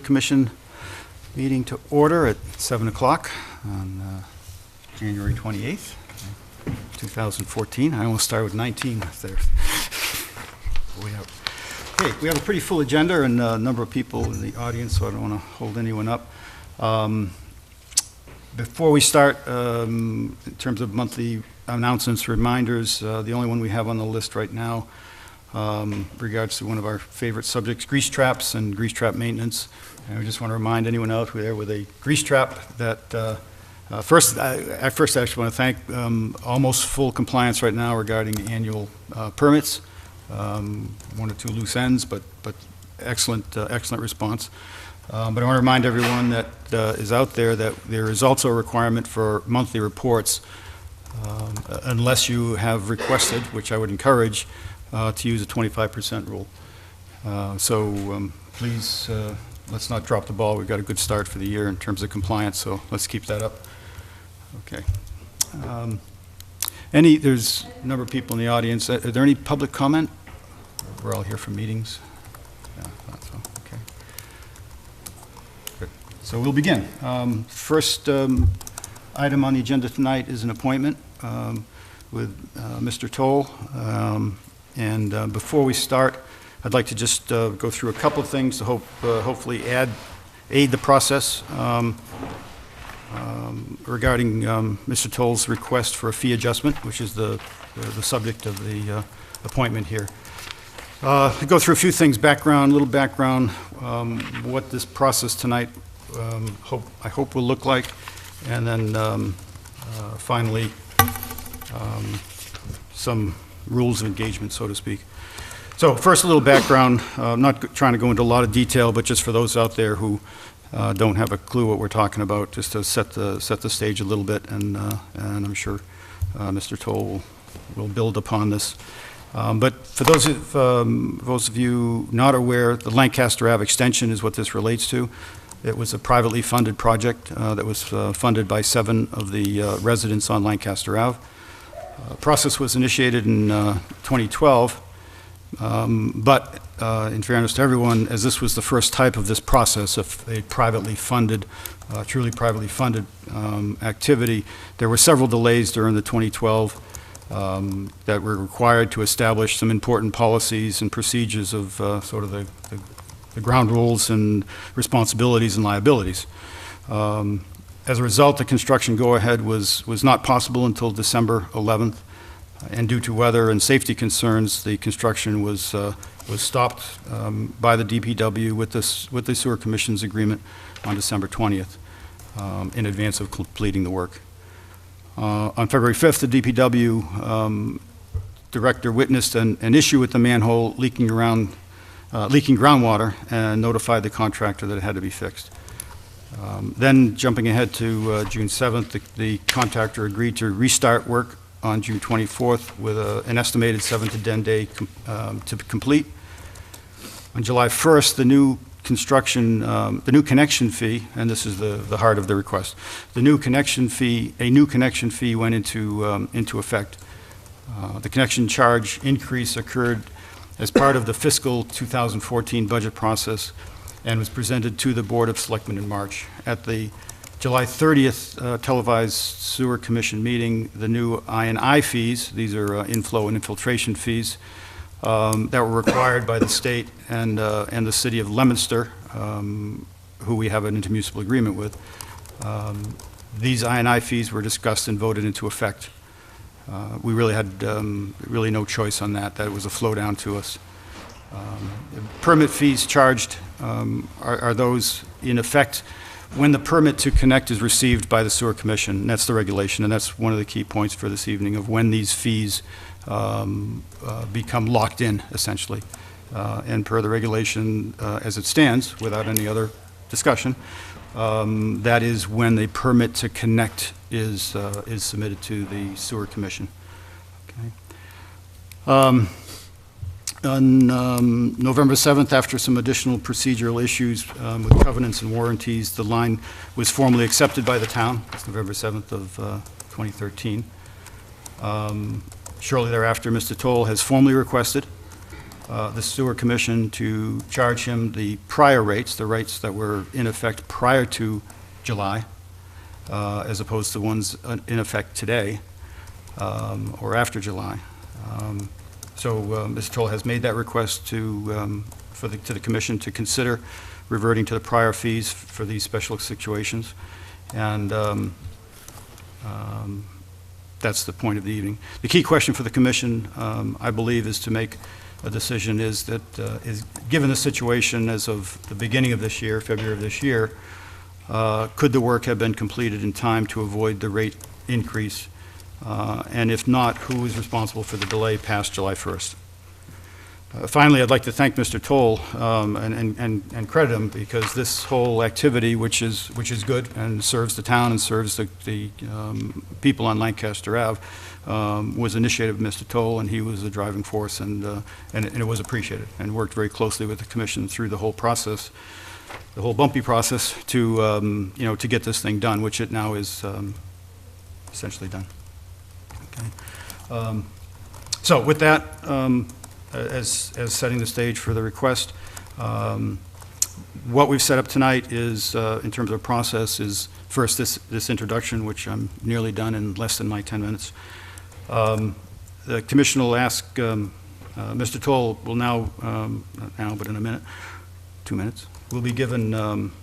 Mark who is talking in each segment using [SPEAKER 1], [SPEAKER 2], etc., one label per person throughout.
[SPEAKER 1] Commission meeting to order at 7 o'clock on January 28th, 2014. I almost started with 19 there. Okay, we have a pretty full agenda and a number of people in the audience, so I don't want to hold anyone up. Before we start, in terms of monthly announcements, reminders, the only one we have on the list right now regards to one of our favorite subjects, grease traps and grease trap maintenance. And we just want to remind anyone out there with a grease trap that I first actually want to thank almost full compliance right now regarding annual permits. One or two loose ends, but excellent response. But I want to remind everyone that is out there that there is also a requirement for monthly reports unless you have requested, which I would encourage, to use a 25% rule. Please, let's not drop the ball. We've got a good start for the year in terms of compliance, so let's keep that up. Okay. There's a number of people in the audience. Are there any public comment? We're all here for meetings. Yeah, thought so. Okay. Good. So we'll begin. First item on the agenda tonight is an appointment with Mr. Toll. Before we start, I'd like to just go through a couple of things to hopefully aid the process regarding Mr. Toll's request for a fee adjustment, which is the subject of the appointment here. I'll go through a few things, a little background, what this process tonight I hope will look like, and then finally some rules of engagement, so to speak. So first, a little background. I'm not trying to go into a lot of detail, but just for those out there who don't have a clue what we're talking about, just to set the stage a little bit, and I'm sure Mr. Toll will build upon this. But for those of you not aware, the Lancaster Ave extension is what this relates to. It was a privately funded project that was funded by 7 of the residents on Lancaster Ave. Process was initiated in 2012, but in fairness to everyone, as this was the first type of this process of a privately funded, truly privately funded activity, there were several delays during the 2012 that were required to establish some important policies and procedures of sort of the ground rules and responsibilities and liabilities. As a result, the construction go-ahead was not possible until December 11th, and due to weather and safety concerns, the construction was stopped by the DPW with the Sewer Commission's agreement on December 20th in advance of completing the work. On February 5th, the DPW director witnessed an issue with the manhole leaking groundwater and notified the contractor that it had to be fixed. Then, jumping ahead to June 7th, the contractor agreed to restart work on June 24th with an estimated 7 to 10 day to complete. On July 1st, the new connection fee, and this is the heart of the request, a new connection fee went into effect. The connection charge increase occurred as part of the fiscal 2014 budget process and was presented to the Board of Selectmen in March. At the July 30th televised Sewer Commission meeting, the new I&I fees, these are inflow and infiltration fees, that were required by the state and the city of Leominster, who we have an intermunicipal agreement with. These I&I fees were discussed and voted into effect. We really had really no choice on that. That was a flow down to us. Permit fees charged are those in effect when the permit to connect is received by the Sewer Commission. And that's the regulation, and that's one of the key points for this evening of when these fees become locked in, essentially. And per the regulation as it stands, without any other discussion, that is when the permit to connect is submitted to the Sewer Commission. Okay. On November 7th, after some additional procedural issues with covenants and warranties, the line was formally accepted by the town. It's November 7th of 2013. Shortly thereafter, Mr. Toll has formally requested the Sewer Commission to charge him the prior rates, the rates that were in effect prior to July, as opposed to ones in effect today, or after July. So Mr. Toll has made that request to the Commission to consider reverting to the prior fees for these special situations, and that's the point of the evening. The key question for the Commission, I believe, is to make a decision is given the situation as of the beginning of this year, February of this year, could the work have been completed in time to avoid the rate increase? And if not, who is responsible for the delay past July 1st? Finally, I'd like to thank Mr. Toll and credit him, because this whole activity, which is good and serves the town and serves the people on Lancaster Ave, was initiated by Mr. Toll, and he was the driving force, and it was appreciated, and worked very closely with the Commission through the whole process, the whole bumpy process, to to get this thing done, which it now is essentially done. Okay. So with that, as setting the stage for the request, what we've set up tonight is, in terms of process, is first this introduction, which I'm nearly done in less than my 10 minutes. The Commission will ask, Mr. Toll will now, not now, but in a minute, 2 minutes, will be given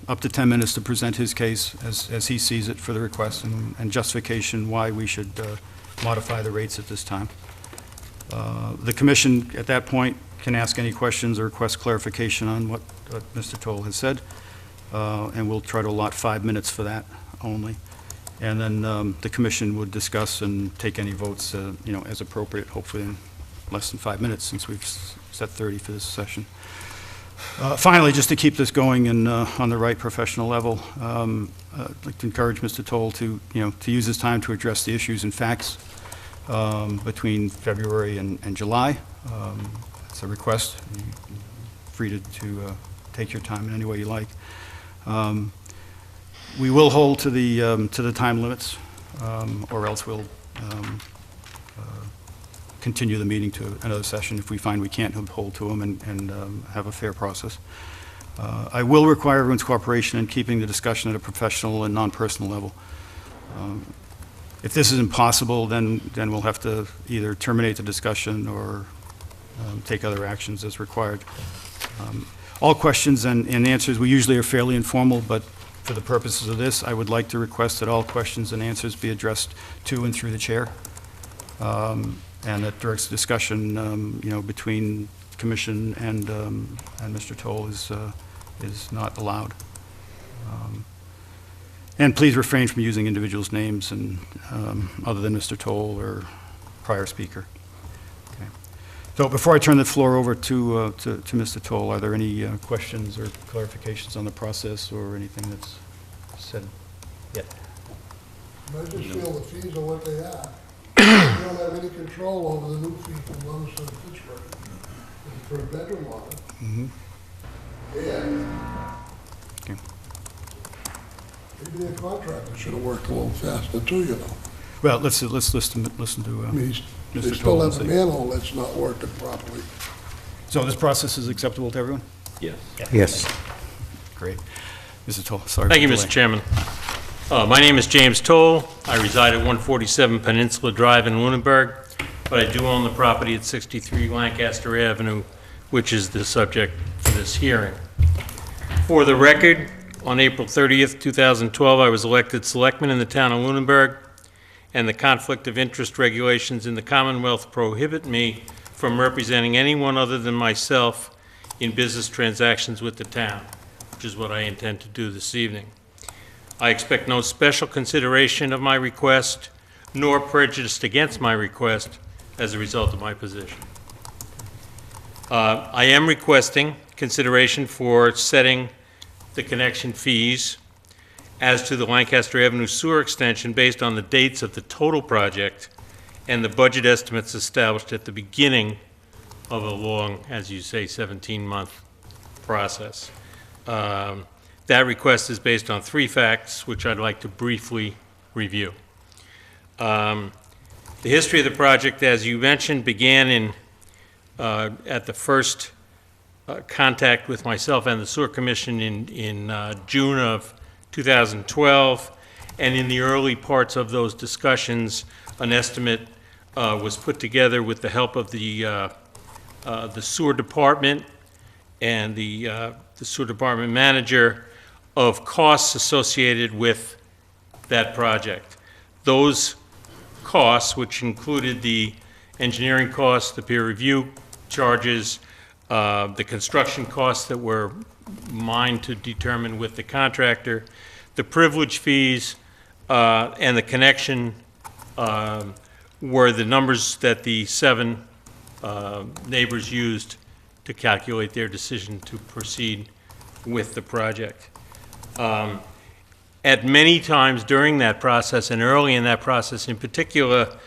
[SPEAKER 1] up to 10 minutes to present his case as he sees it for the request, and justification why we should modify the rates at this time. The Commission, at that point, can ask any questions or request clarification on what Mr. Toll has said, and we'll try to allot 5 minutes for that only. And then the Commission would discuss and take any votes, as appropriate, hopefully in less than 5 minutes, since we've set 30 for this session. Finally, just to keep this going and on the right professional level, I'd like to encourage Mr. Toll to use his time to address the issues and facts between February and July. It's a request. You're free to take your time in any way you like. We will hold to the time limits, or else we'll continue the meeting to another session if we find we can't hold to them and have a fair process. I will require everyone's cooperation in keeping the discussion at a professional and non-personal level. If this is impossible, then we'll have to either terminate the discussion or take other actions as required. All questions and answers, we usually are fairly informal, but for the purposes of this, I would like to request that all questions and answers be addressed to and through the chair, and that direct discussion, between Commission and Mr. Toll is not allowed. And please refrain from using individuals' names and other than Mr. Toll or prior speaker. Okay. So before I turn the floor over to Mr. Toll, are there any questions or clarifications on the process or anything that's said yet?
[SPEAKER 2] I just feel the fees are what they are. We don't have any control over the new fee from Lowe's to Pittsburgh. It's per bedroom on it.
[SPEAKER 1] Mm-hmm.
[SPEAKER 2] And
[SPEAKER 1] Okay.
[SPEAKER 2] maybe their contractor should have worked a little faster too,
[SPEAKER 1] Well, let's listen to
[SPEAKER 2] I mean, they
[SPEAKER 1] Mr.
[SPEAKER 2] still
[SPEAKER 1] Toll.
[SPEAKER 2] have a manhole that's not working properly.
[SPEAKER 1] So this process is acceptable to everyone?
[SPEAKER 3] Yes.
[SPEAKER 4] Yes.
[SPEAKER 1] Great. Mr. Toll, sorry.
[SPEAKER 3] Thank you,
[SPEAKER 1] for the
[SPEAKER 3] Mr. Chairman. My name is James Toll. I reside at 147 Peninsula Drive in Lunenburg, but I do own the property at 63 Lancaster Avenue, which is the subject for this hearing. For the record, on April 30th, 2012, I was elected selectman in the town of Lunenburg, and the conflict of interest regulations in the Commonwealth prohibit me from representing anyone other than myself in business transactions with the town, which is what I intend to do this evening. I expect no special consideration of my request, nor prejudice against my request as a result of my position. I am requesting consideration for setting the connection fees as to the Lancaster Avenue sewer extension based on the dates of the total project and the budget estimates established at the beginning of a long, as you say, 17-month process. That request is based on 3 facts, which I'd like to briefly review. The history of the project, as you mentioned, began in at the first contact with myself and the Sewer Commission in June of 2012, and in the early parts of those discussions, an estimate was put together with the help of the sewer department and the sewer department manager of costs associated with that project. Those costs, which included the engineering costs, the peer review charges, the construction costs that were mine to determine with the contractor, the privilege fees, and the connection were the numbers that the 7 neighbors used to calculate their decision to proceed with the project. At many times during that process, and early in that process in particular,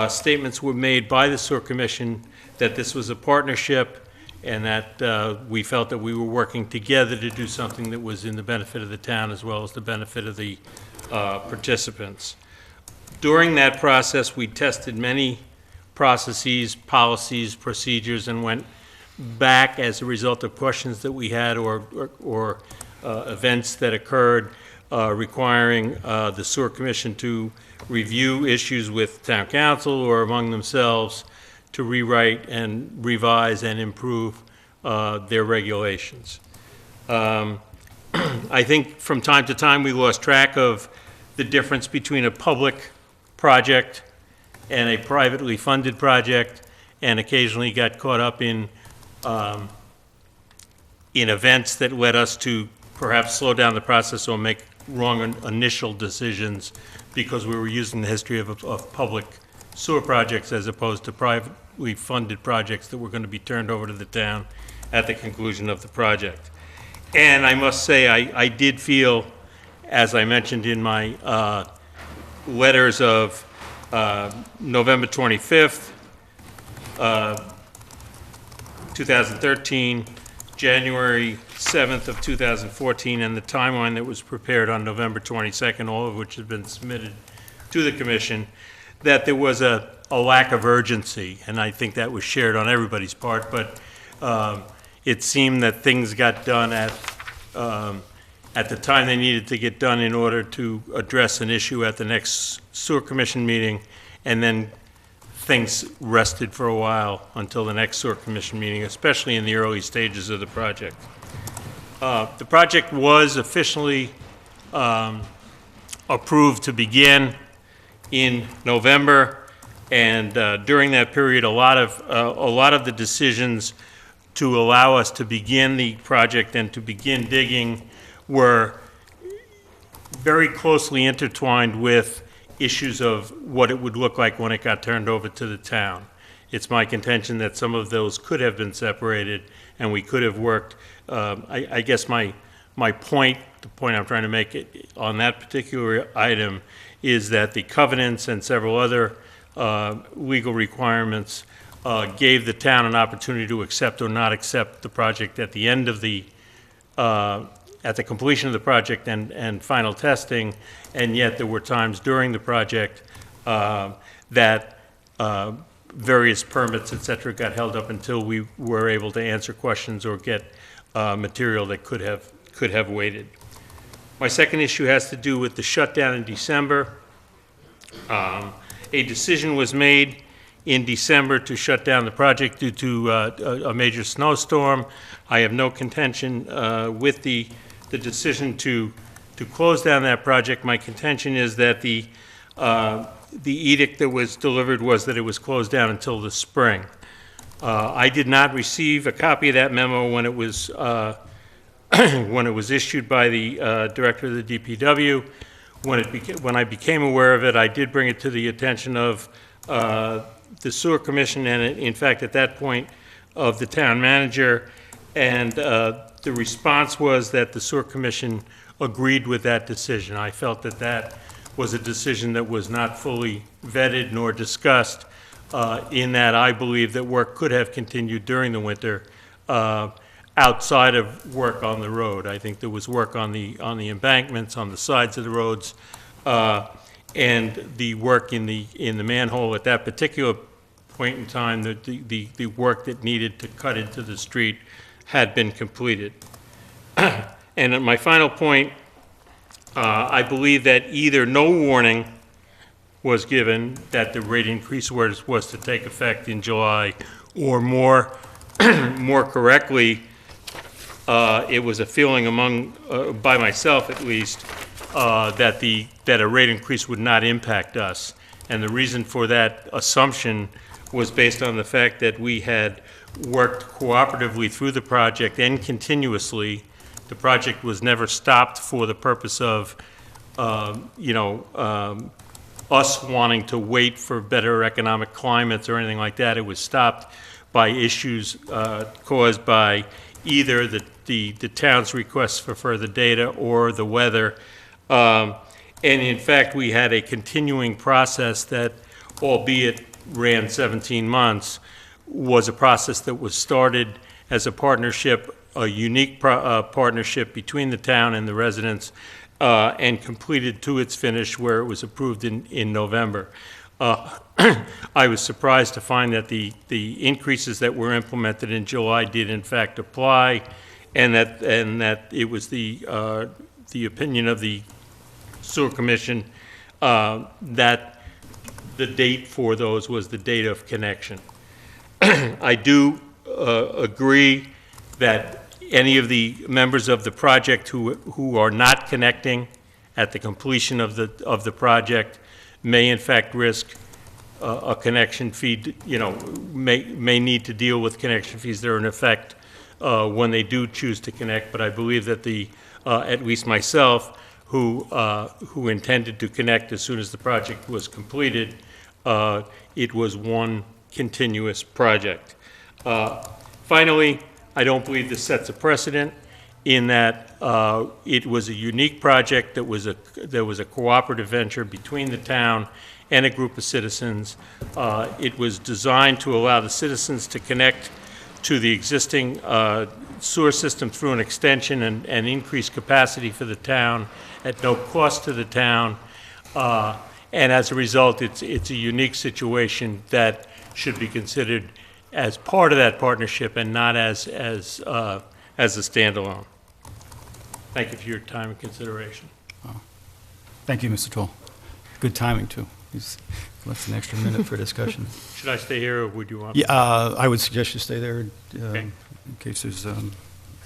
[SPEAKER 3] statements were made by the Sewer Commission that this was a partnership and that we felt that we were working together to do something that was in the benefit of the town as well as the benefit of the participants. During that process, we tested many processes, policies, procedures, and went back as a result of questions that we had or events that occurred requiring the Sewer Commission to review issues with town council or among themselves to rewrite and revise and improve their regulations. I think from time to time we lost track of the difference between a public project and a privately funded project, and occasionally got caught up in events that led us to perhaps slow down the process or make wrong initial decisions because we were using the history of public sewer projects as opposed to privately funded projects that were going to be turned over to the town at the conclusion of the project. And I must say, I did feel, as I mentioned in my letters of November 25th, 2013, January 7th of 2014, and the timeline that was prepared on November 22nd, all of which has been submitted to the Commission, that there was a lack of urgency, and I think that was shared on everybody's part, but it seemed that things got done at the time they needed to get done in order to address an issue at the next Sewer Commission meeting, and then things rested for a while until the next Sewer Commission meeting, especially in the early stages of the project. The project was officially approved to begin in November, and during that period, a lot of the decisions to allow us to begin the project and to begin digging were very closely intertwined with issues of what it would look like when it got turned over to the town. It's my contention that some of those could have been separated and we could have worked. I guess my point, the point I'm trying to make on that particular item is that the covenants and several other legal requirements gave the town an opportunity to accept or not accept the project at the end of the at the completion of the project and final testing, and yet there were times during the project that various permits, et cetera, got held up until we were able to answer questions or get material that could have waited. My second issue has to do with the shutdown in December. A decision was made in December to shut down the project due to a major snowstorm. I have no contention with the decision to close down that project. My contention is that the edict that was delivered was that it was closed down until the spring. I did not receive a copy of that memo when it was when it was issued by the director of the DPW. When I became aware of it, I did bring it to the attention of the Sewer Commission, and in fact, at that point, of the town manager, and the response was that the Sewer Commission agreed with that decision. I felt that that was a decision that was not fully vetted nor discussed, in that I believe that work could have continued during the winter outside of work on the road. I think there was work on the embankments, on the sides of the roads, and the work in the manhole at that particular point in time, the work that needed to cut into the street had been completed. And at my final point, I believe that either no warning was given that the rate increase was to take effect in July, or more, more correctly, it was a feeling among, by myself at least, that a rate increase would not impact us. And the reason for that assumption was based on the fact that we had worked cooperatively through the project and continuously. The project was never stopped for the purpose of, us wanting to wait for better economic climates or anything like that. It was stopped by issues caused by either the town's requests for further data or the weather. And in fact, we had a continuing process that, albeit ran 17 months, was a process that was started as a partnership, a unique partnership between the town and the residents, and completed to its finish where it was approved in November. I was surprised to find that the increases that were implemented in July did in fact apply, and that it was the opinion of the Sewer Commission that the date for those was the date of connection. I do agree that any of the members of the project who are not connecting at the completion of the project may in fact risk a connection fee, may need to deal with connection fees that are in effect when they do choose to connect. But I believe that at least myself, who intended to connect as soon as the project was completed, it was one continuous project. Finally, I don't believe this sets a precedent in that it was a unique project that was a cooperative venture between the town and a group of citizens. It was designed to allow the citizens to connect to the existing sewer system through an extension and increase capacity for the town at no cost to the town. And as a result, it's a unique situation that should be considered as part of that partnership and not as a standalone. Thank you for your time and consideration.
[SPEAKER 1] Thank you, Mr. Toll. Good timing, too. He's left an extra minute for discussion.
[SPEAKER 3] Should I stay here, or would you want?
[SPEAKER 1] Yeah, I would suggest you stay there
[SPEAKER 3] Okay.
[SPEAKER 1] in case there's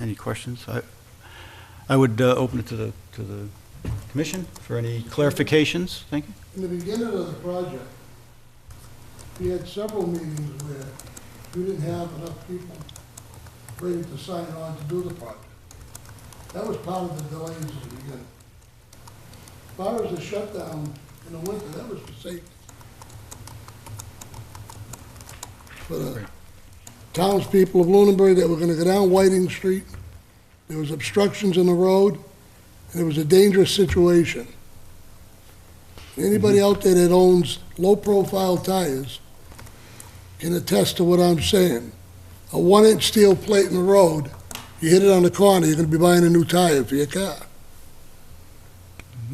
[SPEAKER 1] any questions. I would open it to the commission for any clarifications. Thank you.
[SPEAKER 2] In the beginning of the project, we had several meetings where we didn't have enough people ready to sign on to do the project. That was part of the delays in the beginning. As far as the shutdown in the winter, that was for safety. For the townspeople of Lunenburg that were gonna go down Whiting Street, there was obstructions in the road, and it was a dangerous situation. Anybody out there that owns low-profile tires can attest to what I'm saying. A 1-inch steel plate in the road, you hit it on the corner, you're gonna be buying a new tire for your car.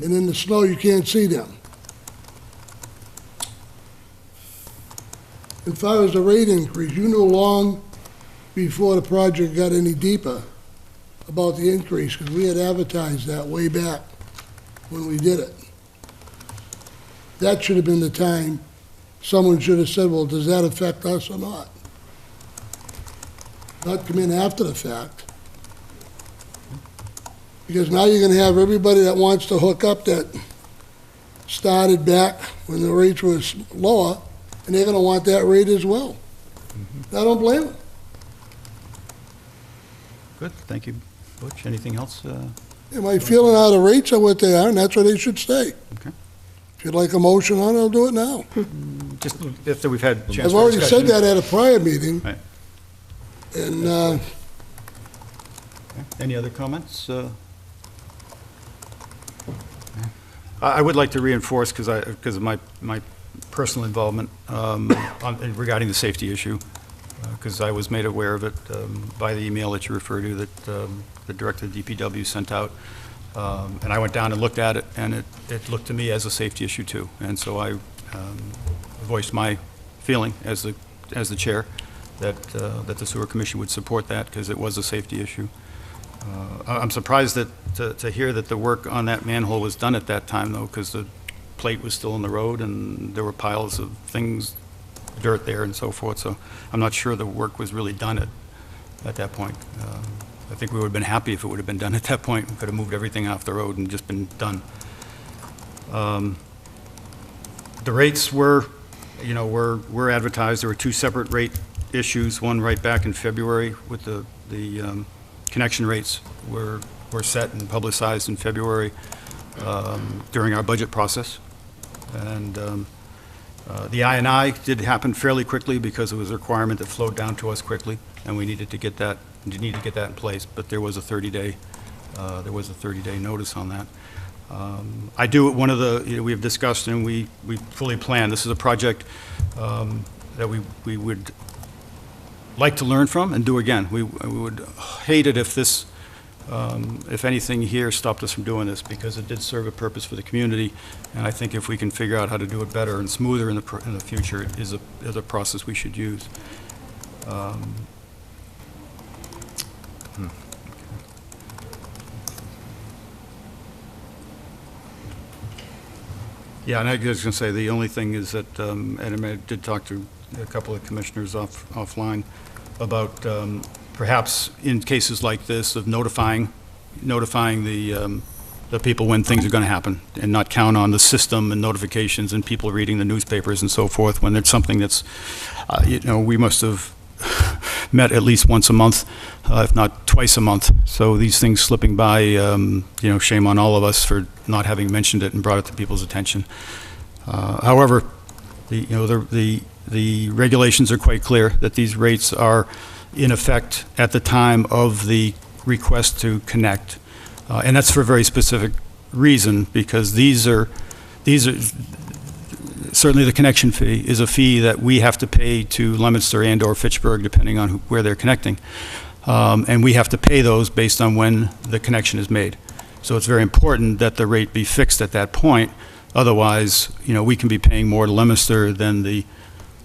[SPEAKER 2] And in the snow, you can't see them. As far as the rate increase, you knew long before the project got any deeper about the increase, because we had advertised that way back when we did it. That should have been the time someone should have said, well, does that affect us or not? Not come in after the fact. Because now you're gonna have everybody that wants to hook up that started back when the rates were lower, and they're gonna want that rate as well. I don't blame them.
[SPEAKER 1] Good, thank you. Butch, anything else?
[SPEAKER 2] Am I feeling how the rates are what they are, and that's where they should stay.
[SPEAKER 1] Okay.
[SPEAKER 2] If you'd like a motion on it, I'll do it now.
[SPEAKER 1] Just after we've had a chance
[SPEAKER 2] I've
[SPEAKER 1] for
[SPEAKER 2] already said
[SPEAKER 1] discussion.
[SPEAKER 2] that at a prior meeting,
[SPEAKER 1] Right.
[SPEAKER 2] and,
[SPEAKER 1] Okay. Any other comments? I would like to reinforce, because of my personal involvement regarding the safety issue, because I was made aware of it by the email that you refer to that the director of DPW sent out. And I went down and looked at it, and it looked to me as a safety issue too. And so I voiced my feeling as the chair that the sewer commission would support that because it was a safety issue. I'm surprised to hear that the work on that manhole was done at that time, though, because the plate was still in the road and there were piles of things, dirt there and so forth. So I'm not sure the work was really done at that point. I think we would have been happy if it would have been done at that point. We could have moved everything off the road and just been done. The rates were advertised. There were 2 separate rate issues, one right back in February with the connection rates were set and publicized in February during our budget process. And the I&I did happen fairly quickly because it was a requirement that flowed down to us quickly, and we needed to get that in place. But there was a 30-day notice on that. One of the we have discussed and we fully planned. This is a project that we would like to learn from and do again. We would hate it if this, if anything here stopped us from doing this, because it did serve a purpose for the community. And I think if we can figure out how to do it better and smoother in the future, it is a process we should use. Yeah, and I was going to say, the only thing is that, and I did talk to a couple of commissioners offline about perhaps in cases like this of notifying the people when things are going to happen and not count on the system and notifications and people reading the newspapers and so forth when it's something that's, we must have met at least once a month, if not twice a month. So these things slipping by, shame on all of us for not having mentioned it and brought it to people's attention. However, the regulations are quite clear that these rates are in effect at the time of the request to connect. And that's for a very specific reason, because these are certainly the connection fee is a fee that we have to pay to Leominster and or Fitchburg, depending on where they're connecting. And we have to pay those based on when the connection is made. So it's very important that the rate be fixed at that point. Otherwise, we can be paying more to Leominster than the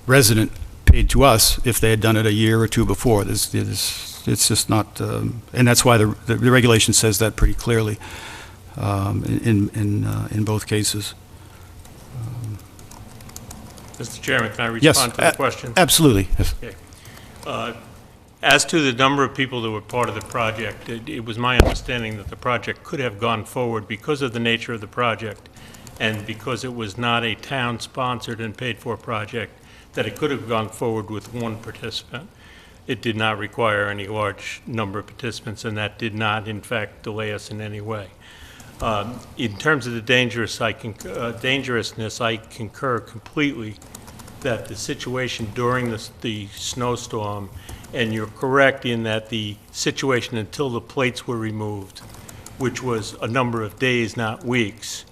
[SPEAKER 1] resident paid to us if they had done it a year or two before. It's just not, and that's why the regulation says that pretty clearly in both cases.
[SPEAKER 3] Mr. Chairman, can I
[SPEAKER 1] Yes,
[SPEAKER 3] respond to the question?
[SPEAKER 1] Absolutely. Yes.
[SPEAKER 3] Okay. As to the number of people that were part of the project, it was my understanding that the project could have gone forward because of the nature of the project and because it was not a town-sponsored and paid-for project, that it could have gone forward with one participant. It did not require any large number of participants, and that did not, in fact, delay us in any way. In terms of the dangerousness, I concur completely that the situation during the snowstorm, and you're correct in that the situation until the plates were removed, which was a number of days, not weeks,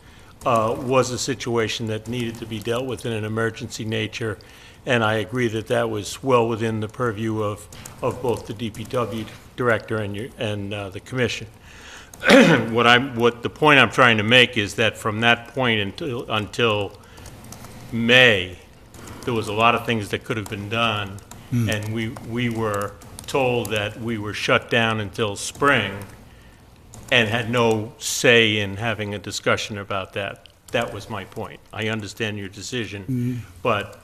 [SPEAKER 3] was a situation that needed to be dealt with in an emergency nature, and I agree that that was well within the purview of both the DPW director and the commission. What the point I'm trying to make is that from that point until May, there was a lot of things that could have been done, and we were told that we were shut down until spring and had no say in having a discussion about that. That was my point. I understand your decision, but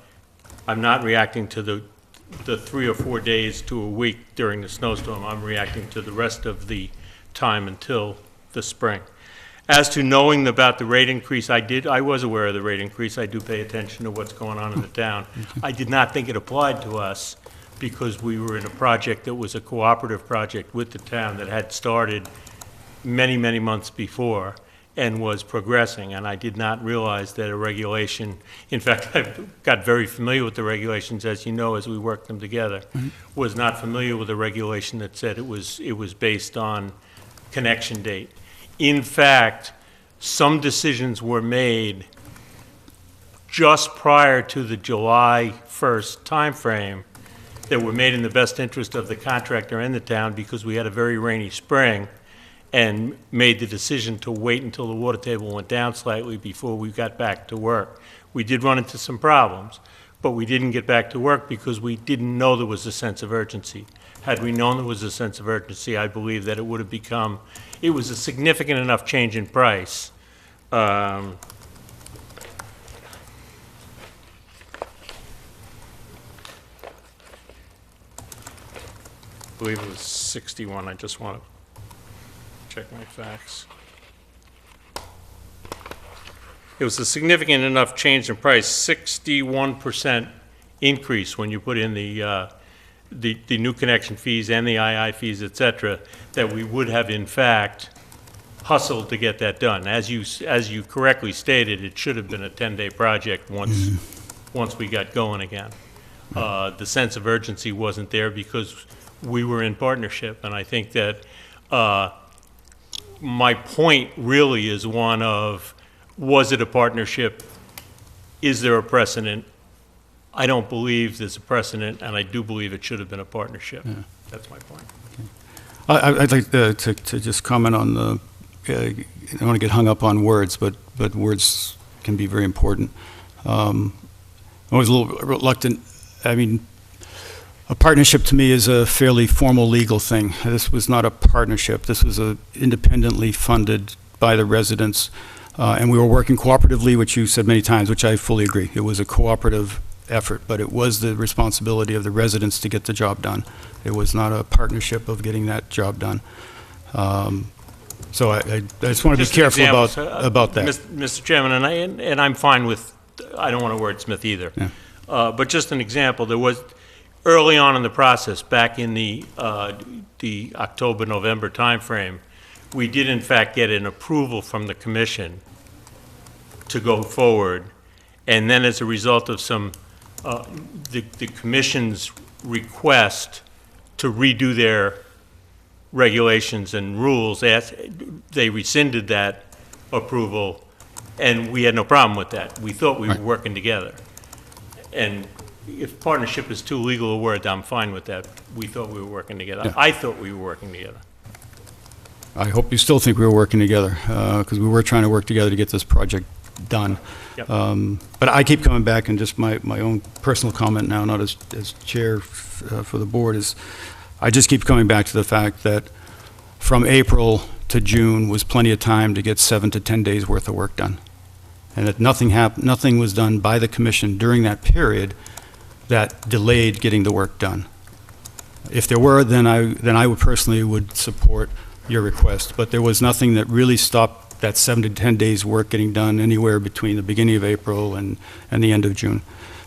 [SPEAKER 3] I'm not reacting to the 3 or 4 days to a week during the snowstorm. I'm reacting to the rest of the time until the spring. As to knowing about the rate increase, I was aware of the rate increase. I do pay attention to what's going on in the town. I did not think it applied to us because we were in a project that was a cooperative project with the town that had started many, many months before and was progressing, and I did not realize that a regulation, in fact, I got very familiar with the regulations, as you know, as we worked them together, was not familiar with a regulation that said it was based on connection date. In fact, some decisions were made just prior to the July 1st timeframe that were made in the best interest of the contractor and the town because we had a very rainy spring and made the decision to wait until the water table went down slightly before we got back to work. We did run into some problems, but we didn't get back to work because we didn't know there was a sense of urgency. Had we known there was a sense of urgency, I believe that it would have become, it was a significant enough change in price. I believe it was 61. I just want to check my facts. It was a significant enough change in price, 61% increase when you put in the new connection fees and the II fees, et cetera, that we would have in fact hustled to get that done. As you correctly stated, it should have been a 10-day project once we got going again. The sense of urgency wasn't there because we were in partnership, and I think that my point really is one of, was it a partnership? Is there a precedent? I don't believe there's a precedent, and I do believe it should have been a partnership. Yeah. That's my point.
[SPEAKER 1] I'd like to just comment on the, I don't want to get hung up on words, but words can be very important. I was a little reluctant. I mean, a partnership to me is a fairly formal legal thing. This was not a partnership. This was independently funded by the residents, and we were working cooperatively, which you said many times, which I fully agree. It was a cooperative effort, but it was the responsibility of the residents to get the job done. It was not a partnership of getting that job done. So I just want to be careful about that.
[SPEAKER 3] Mr. Chairman, and I'm fine with, I don't want to wordsmith either.
[SPEAKER 1] Yeah.
[SPEAKER 3] But just an example, there was, early on in the process, back in the October-November timeframe, we did in fact get an approval from the commission to go forward. And then as a result of some, the commission's request to redo their regulations and rules, they rescinded that approval, and we had no problem with that. We thought we were working together. And if partnership is too legal a word, I'm fine with that. We thought we were working together.
[SPEAKER 1] Yeah.
[SPEAKER 3] I thought we were working together.
[SPEAKER 1] I hope you still think we were working together, because we were trying to work together to get this project done.
[SPEAKER 3] Yep.
[SPEAKER 1] But I keep coming back, and just my own personal comment now, not as chair for the board, is I just keep coming back to the fact that from April to June was plenty of time to get 7 to 10 days worth of work done. And that nothing was done by the commission during that period that delayed getting the work done. If there were, then I would personally would support your request, but there was nothing that really stopped that 7 to 10 days work getting done anywhere between the beginning of April and the end of June.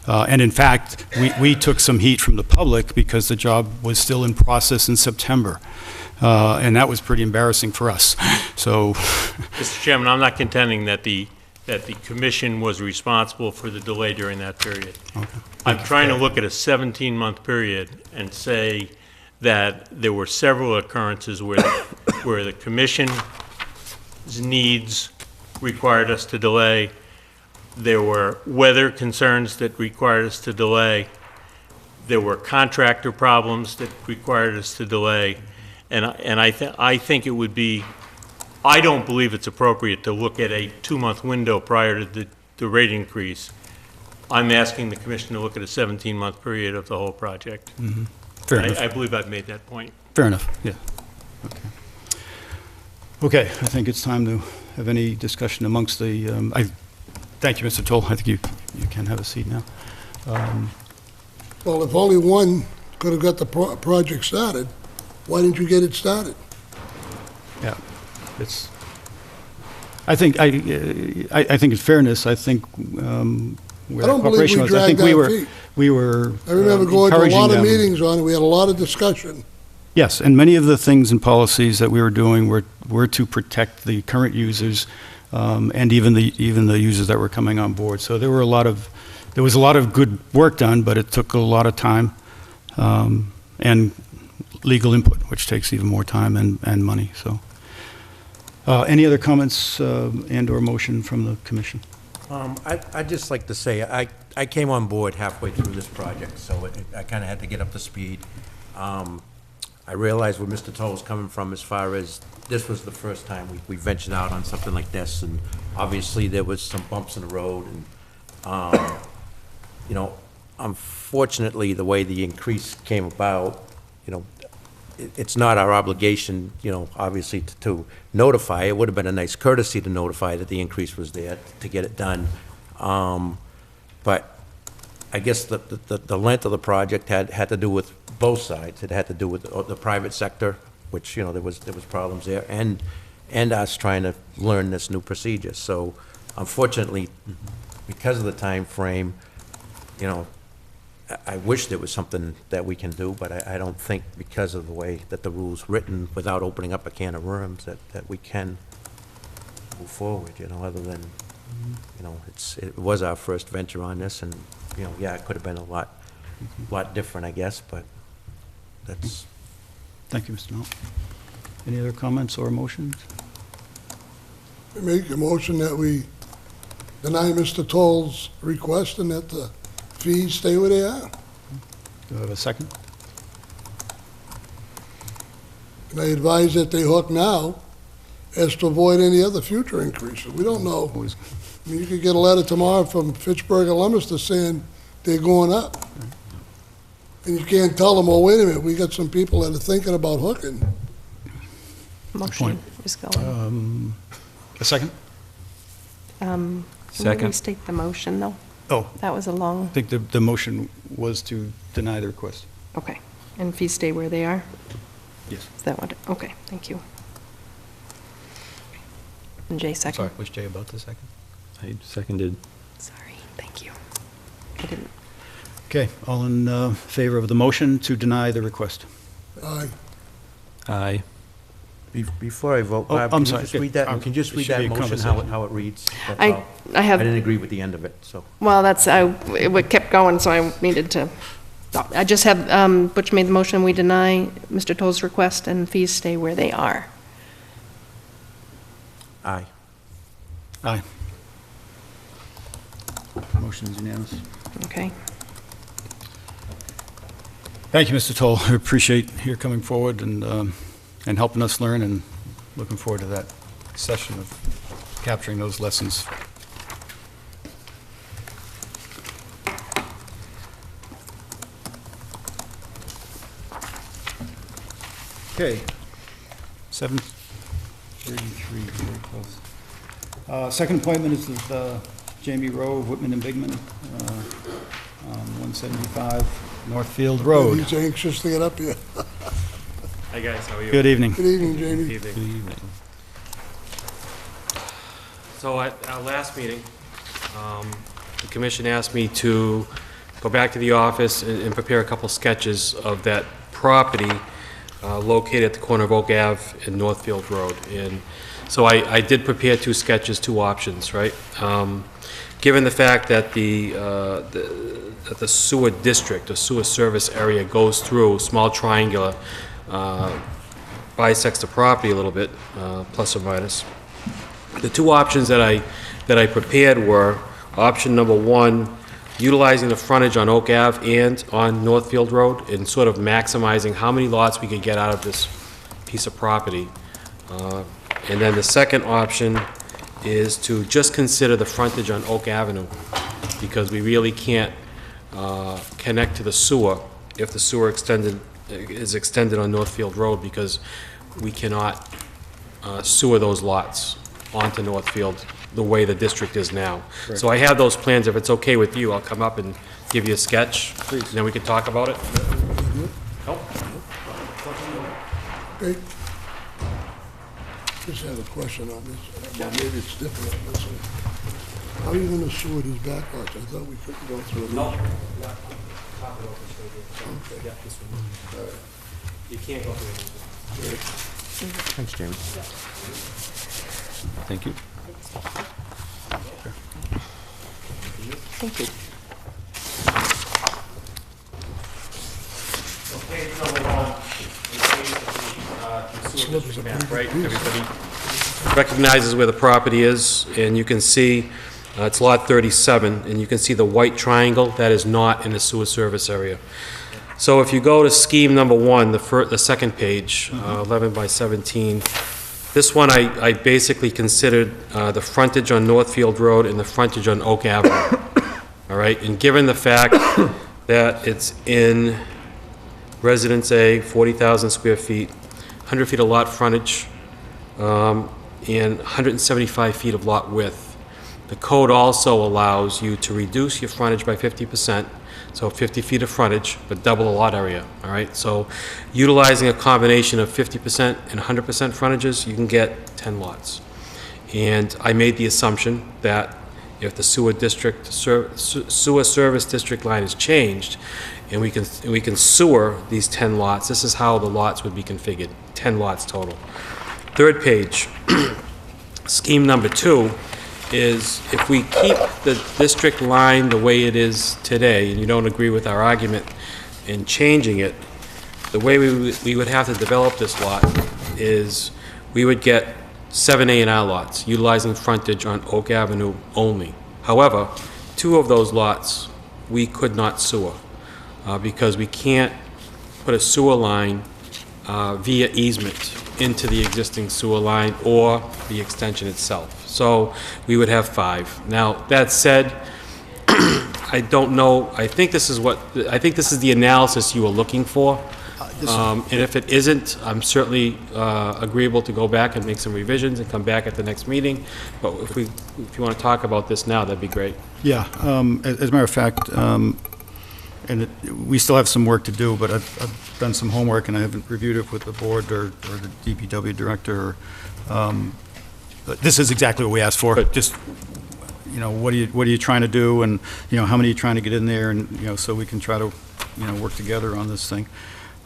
[SPEAKER 1] And in fact, we took some heat from the public because the job was still in process in September. And that was pretty embarrassing for us. So,
[SPEAKER 3] Mr. Chairman, I'm not contending that the commission was responsible for the delay during that period.
[SPEAKER 1] okay.
[SPEAKER 3] I'm trying to look at a 17-month period and say that there were several occurrences where the commission's needs required us to delay. There were weather concerns that required us to delay. There were contractor problems that required us to delay. And I think it would be, I don't believe it's appropriate to look at a 2-month window prior to the rate increase. I'm asking the commission to look at a 17-month period of the whole project.
[SPEAKER 1] Mm-hmm. Fair enough.
[SPEAKER 3] I believe I've made that point.
[SPEAKER 1] Fair enough, yeah. Okay, I think it's time to have any discussion amongst the, thank you, Mr. Toll. I think you can have a seat now.
[SPEAKER 2] Well, if only one could have got the project started, why didn't you get it started?
[SPEAKER 1] Yeah, it's, I think in fairness, I think where
[SPEAKER 2] I don't believe
[SPEAKER 1] cooperation
[SPEAKER 2] we
[SPEAKER 1] was, I think
[SPEAKER 2] dragged our feet.
[SPEAKER 1] we were
[SPEAKER 2] I remember going to a
[SPEAKER 1] encouraging
[SPEAKER 2] lot of
[SPEAKER 1] them.
[SPEAKER 2] meetings on it, we had a lot of discussion.
[SPEAKER 1] Yes, and many of the things and policies that we were doing were to protect the current users, and even the users that were coming on board. So there was a lot of good work done, but it took a lot of time, and legal input, which takes even more time and money. So, any other comments and/or motion from the commission?
[SPEAKER 4] I'd just like to say, I came on board halfway through this project, so I kind of had to get up to speed. I realized where Mr. Toll was coming from as far as this was the first time we ventured out on something like this, and obviously there was some bumps in the road, and, you know, unfortunately, the way the increase came about, it's not our obligation, obviously, to notify. It would have been a nice courtesy to notify that the increase was there, to get it done. But I guess the length of the project had to do with both sides. It had to do with the private sector, which, there was problems there, and us trying to learn this new procedure. So unfortunately, because of the time frame, I wish there was something that we can do, but I don't think, because of the way that the rule's written, without opening up a can of worms, that we can move forward, other than, it was our first venture on this, and, yeah, it could have been a lot different, I guess, but that's...
[SPEAKER 1] Thank you, Mr. Knoll. Any other comments or motions?
[SPEAKER 2] I make a motion that we deny Mr. Toll's request and that the fees stay where they are.
[SPEAKER 1] Do I have a second?
[SPEAKER 2] And I advise that they hook now as to avoid any other future increases. We don't know.
[SPEAKER 1] Always.
[SPEAKER 2] I mean, you could get a letter tomorrow from Fitchburg and Leominster saying they're going up. And you can't tell them, oh, wait a minute, we got some people that are thinking about hooking.
[SPEAKER 5] Motion is going.
[SPEAKER 1] A second?
[SPEAKER 5] Can we
[SPEAKER 6] Second.
[SPEAKER 5] restate the motion, though?
[SPEAKER 1] Oh,
[SPEAKER 5] That was a long,
[SPEAKER 1] I think the motion was to deny the request.
[SPEAKER 5] okay. And fees stay where they are?
[SPEAKER 1] Yes.
[SPEAKER 5] Is that what, okay, thank you. And Jay second?
[SPEAKER 6] Sorry, was Jay about the second? I seconded.
[SPEAKER 5] Sorry, thank you. I didn't,
[SPEAKER 1] Okay, all in favor of the motion to deny the request?
[SPEAKER 2] Aye.
[SPEAKER 6] Aye.
[SPEAKER 4] Before I vote,
[SPEAKER 1] Oh,
[SPEAKER 4] Bob,
[SPEAKER 1] I'm
[SPEAKER 4] can you
[SPEAKER 1] sorry.
[SPEAKER 4] just read that,
[SPEAKER 1] Okay.
[SPEAKER 4] can you just
[SPEAKER 1] It
[SPEAKER 4] read
[SPEAKER 1] should be
[SPEAKER 4] that
[SPEAKER 1] a
[SPEAKER 4] motion,
[SPEAKER 1] conversation.
[SPEAKER 4] how it reads? That's
[SPEAKER 5] I
[SPEAKER 4] all.
[SPEAKER 5] I have.
[SPEAKER 4] I didn't agree with the end of it, so.
[SPEAKER 5] Well, it kept going, so I needed to, I just have, Butch made the motion, we deny Mr. Toll's request and fees stay where they are.
[SPEAKER 4] Aye.
[SPEAKER 1] Aye. Motion is unanimous.
[SPEAKER 5] Okay?
[SPEAKER 1] Thank you, Mr. Toll. I appreciate your coming forward and helping us learn, and looking forward to that session of capturing those lessons. Okay, 7:33, very close. Second appointment is with Jamie Rowe of Whitman and Bigman, on 175 Northfield Road.
[SPEAKER 2] He's anxious to get up here.
[SPEAKER 3] Hi, guys, how are you?
[SPEAKER 1] Good evening.
[SPEAKER 2] Good evening, Jamie.
[SPEAKER 3] Good evening. So at our last meeting, the commission asked me to go back to the office and prepare a couple sketches of that property located at the corner of Oak Ave and Northfield Road. And so I did prepare two sketches, two options, right? Given the fact that that the sewer district, the sewer service area goes through, small triangular, bisects the property a little bit, plus or minus. The two options that I prepared were, option number one, utilizing the frontage on Oak Ave and on Northfield Road, and sort of maximizing how many lots we could get out of this piece of property. And then the second option is to just consider the frontage on Oak Avenue, because we really can't connect to the sewer if the sewer is extended on Northfield Road, because we cannot sewer those lots onto Northfield the way the district is now. So I have those plans. If it's okay with you, I'll come up and give you a sketch. Please. And then we can talk about it. Nope.
[SPEAKER 2] Okay. Just have a question on this. Well, maybe it's different on this one. How are you gonna sewer these back lots? I thought we couldn't go through them.
[SPEAKER 3] No.
[SPEAKER 2] Okay.
[SPEAKER 3] Yeah, this one. All right. You can't go through it.
[SPEAKER 4] Thanks, Jamie.
[SPEAKER 6] Thank you.
[SPEAKER 5] Thank you.
[SPEAKER 3] Okay, number one, is basically, sewer district map, right? Everybody recognizes where the property is, and you can see, it's lot 37, and you can see the white triangle that is not in the sewer service area. So if you go to scheme number one, the second page, 11 by 17, this one I basically considered the frontage on Northfield Road and the frontage on Oak Avenue. All right, and given the fact
[SPEAKER 7] that it's in Residence A, 40,000 square feet, 100 feet of lot frontage, and 175 feet of lot width. The code also allows you to reduce your frontage by 50%, so 50 feet of frontage, but double the lot area, all right? So utilizing a combination of 50% and 100% frontages, you can get 10 lots. And I made the assumption that if the sewer service district line is changed, and we can sewer these 10 lots, this is how the lots would be configured, 10 lots total. Third page, scheme number 2 is if we keep the district line the way it is today, and you don't agree with our argument in changing it, the way we would have to develop this lot is we would get 7 A&R lots, utilizing frontage on Oak Avenue only. However, 2 of those lots, we could not sewer, because we can't put a sewer line via easement into the existing sewer line or the extension itself. So we would have 5. Now, that said, I don't know, I think this is the analysis you were looking for. And if it isn't, I'm certainly agreeable to go back and make some revisions and come back at the next meeting. But if you want to talk about this now, that'd be great.
[SPEAKER 1] Yeah, as a matter of fact, we still have some work to do, but I've done some homework and I haven't reviewed it with the board or the DPW director. But this is exactly what we asked for.
[SPEAKER 7] Good.
[SPEAKER 1] Just, what are you trying to do, and how many are you trying to get in there, and so we can try to work together on this thing.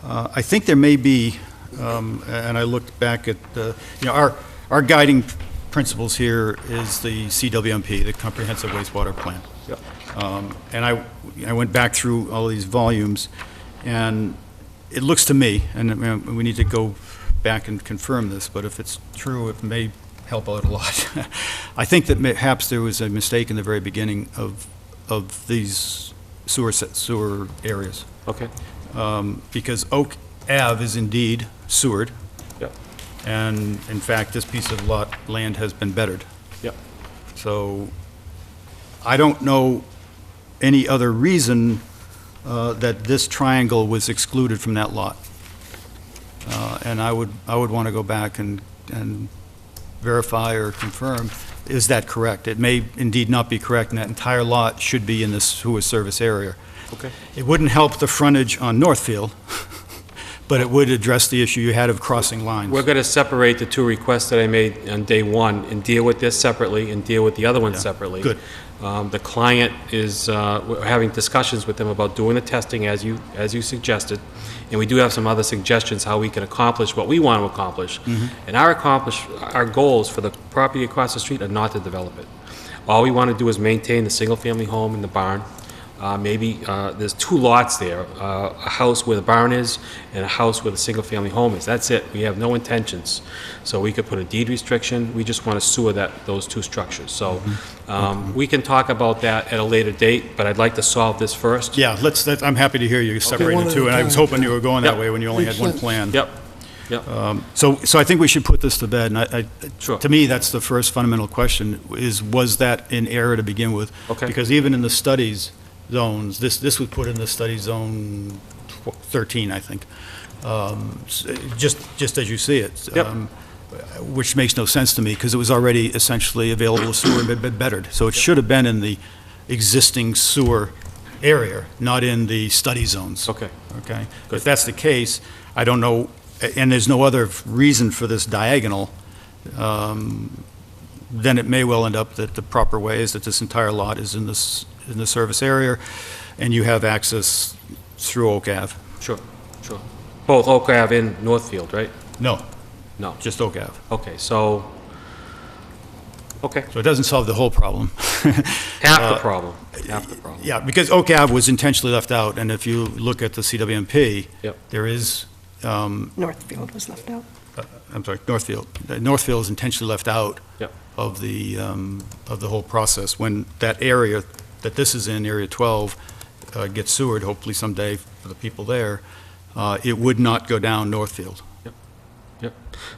[SPEAKER 1] I think there may be, and I looked back at our guiding principles here is the CWMP, the Comprehensive Wastewater Plan.
[SPEAKER 7] Yep.
[SPEAKER 1] And I went back through all of these volumes, and it looks to me, and we need to go back and confirm this, but if it's true, it may help out a lot. I think that perhaps there was a mistake in the very beginning of these sewer areas.
[SPEAKER 7] Okay.
[SPEAKER 1] Because Oak Ave is indeed sewered,
[SPEAKER 7] Yep.
[SPEAKER 1] and in fact, this piece of land has been bettered.
[SPEAKER 7] Yep.
[SPEAKER 1] So I don't know any other reason that this triangle was excluded from that lot. And I would want to go back and verify or confirm, is that correct? It may indeed not be correct, and that entire lot should be in this sewer service area.
[SPEAKER 7] Okay.
[SPEAKER 1] It wouldn't help the frontage on Northfield, but it would address the issue you had of crossing lines.
[SPEAKER 7] We're going to separate the 2 requests that I made on day 1 and deal with this separately and deal with the other one separately.
[SPEAKER 1] Good.
[SPEAKER 7] The client is, we're having discussions with them about doing the testing as you suggested, and we do have some other suggestions how we can accomplish what we want to accomplish. And our goals for the property across the street are not to develop it. All we want to do is maintain the single-family home in the barn. Maybe there's 2 lots there, a house where the barn is and a house where the single-family home is. That's it. We have no intentions. So we could put a deed restriction. We just want to sewer those 2 structures. So we can talk about that at a later date, but I'd like to solve this first.
[SPEAKER 1] Yeah, I'm happy to hear you separate
[SPEAKER 2] One
[SPEAKER 1] the
[SPEAKER 2] at
[SPEAKER 1] two,
[SPEAKER 2] a
[SPEAKER 1] and I was
[SPEAKER 2] time.
[SPEAKER 1] hoping you were going that
[SPEAKER 7] Yep.
[SPEAKER 1] way when you only had
[SPEAKER 2] Makes
[SPEAKER 1] one
[SPEAKER 2] sense.
[SPEAKER 1] plan.
[SPEAKER 7] Yep. Yep.
[SPEAKER 1] So I think we should put this to bed, and
[SPEAKER 7] Sure.
[SPEAKER 1] to me, that's the first fundamental question, was that in error to begin with?
[SPEAKER 7] Okay.
[SPEAKER 1] Because even in the studies zones, this was put in the study zone 13, I think, just as you see it.
[SPEAKER 7] Yep.
[SPEAKER 1] Which makes no sense to me, because it was already essentially available sewer and had been bettered. So it should have been in the existing sewer area, not in the study zones.
[SPEAKER 7] Okay.
[SPEAKER 1] Okay?
[SPEAKER 7] Good.
[SPEAKER 1] If that's the case, I don't know, and there's no other reason for this diagonal, then it may well end up that the proper way is that this entire lot is in the service area, and you have access through Oak Ave.
[SPEAKER 7] Sure. Both Oak Ave and Northfield, right?
[SPEAKER 1] No,
[SPEAKER 7] No.
[SPEAKER 1] just Oak Ave.
[SPEAKER 7] Okay, so
[SPEAKER 1] So it doesn't solve the whole problem.
[SPEAKER 7] half the problem.
[SPEAKER 1] Yeah, because Oak Ave was intentionally left out, and if you look at the CWMP,
[SPEAKER 7] Yep.
[SPEAKER 1] there is,
[SPEAKER 5] Northfield was left out.
[SPEAKER 1] I'm sorry, Northfield. Northfield is intentionally left out
[SPEAKER 7] Yep.
[SPEAKER 1] of the whole process. When that area that this is in, Area 12, gets sewered, hopefully someday for the people there, it would not go down Northfield.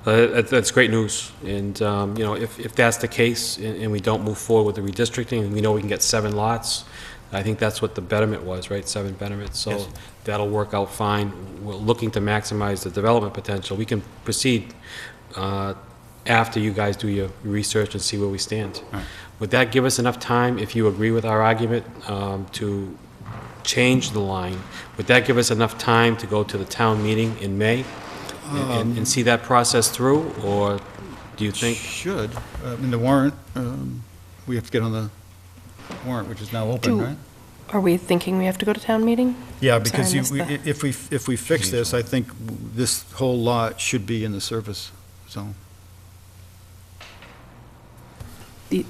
[SPEAKER 7] That's great news, and, if that's the case, and we don't move forward with the redistricting, and we know we can get 7 lots, I think that's what the betterment was, right? 7 betterments,
[SPEAKER 1] Yes.
[SPEAKER 7] so that'll work out fine. We're looking to maximize the development potential. We can proceed after you guys do your research and see where we stand.
[SPEAKER 1] Right.
[SPEAKER 7] Would that give us enough time, if you agree with our argument, to change the line? Would that give us enough time to go to the town meeting in May and see that process through, or do you think?
[SPEAKER 1] Should, in the warrant, we have to get on the warrant, which is now open,
[SPEAKER 5] Do-
[SPEAKER 1] right?
[SPEAKER 5] Are we thinking we have to go to town meeting?
[SPEAKER 1] Yeah,
[SPEAKER 5] Sorry,
[SPEAKER 1] because
[SPEAKER 5] I missed that.
[SPEAKER 1] if we fix this, I think this whole lot should be in the service zone.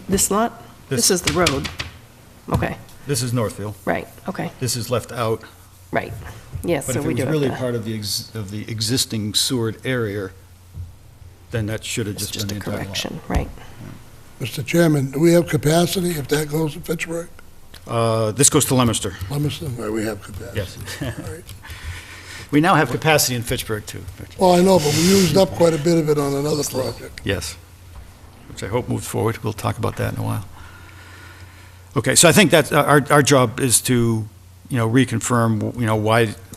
[SPEAKER 5] This lot?
[SPEAKER 1] This-
[SPEAKER 5] This is the road. Okay,
[SPEAKER 1] This is Northfield.
[SPEAKER 5] right, okay,
[SPEAKER 1] This is left out.
[SPEAKER 5] right. Yes,
[SPEAKER 1] But
[SPEAKER 5] so
[SPEAKER 1] if
[SPEAKER 5] we
[SPEAKER 1] it
[SPEAKER 5] do
[SPEAKER 1] was
[SPEAKER 5] have
[SPEAKER 1] really
[SPEAKER 5] to,
[SPEAKER 1] part of the existing sewered area, then that should have
[SPEAKER 5] it's
[SPEAKER 1] just been
[SPEAKER 5] just
[SPEAKER 1] the
[SPEAKER 5] a
[SPEAKER 1] entire lot.
[SPEAKER 5] correction, right.
[SPEAKER 2] Mr. Chairman, do we have capacity if that goes to Fitchburg?
[SPEAKER 1] This goes to Leominster.
[SPEAKER 2] Leominster, where we have capacity?
[SPEAKER 1] Yes.
[SPEAKER 2] All right.
[SPEAKER 1] We now have capacity in Fitchburg, too.
[SPEAKER 2] Well, I know, but we used up quite a bit of it on another project.
[SPEAKER 1] Yes, which I hope moves forward. We'll talk about that in a while. Okay, so I think that our job is to, reconfirm,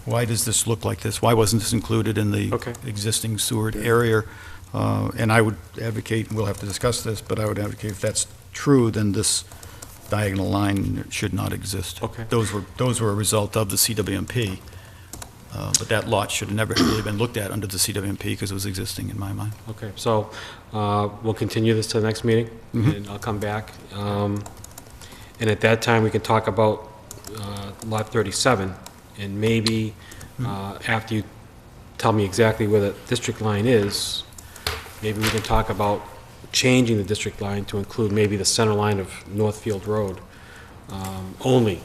[SPEAKER 1] why does this look like this? Why wasn't this included in the
[SPEAKER 7] Okay.
[SPEAKER 1] existing sewered area? And I would advocate, and we'll have to discuss this, but I would advocate if that's true, then this diagonal line should not exist.
[SPEAKER 7] Okay.
[SPEAKER 1] Those were a result of the CWMP, but that lot should have never really been looked at under the CWMP because it was existing in my mind.
[SPEAKER 7] Okay, so we'll continue this to the next meeting, and I'll come back. And at that time, we can talk about Lot 37, and maybe after you tell me exactly where the district line is, maybe we can talk about changing the district line to include maybe the center line of Northfield Road only,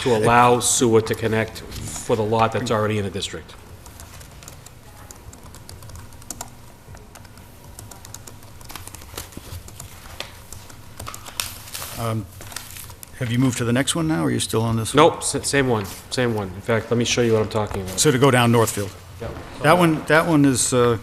[SPEAKER 7] to allow sewer to connect for the lot that's already in the district.
[SPEAKER 1] Have you moved to the next one now, or are you still on this?
[SPEAKER 7] Nope, same one, same one. In fact, let me show you what I'm talking about.
[SPEAKER 1] So to go down Northfield. That one is a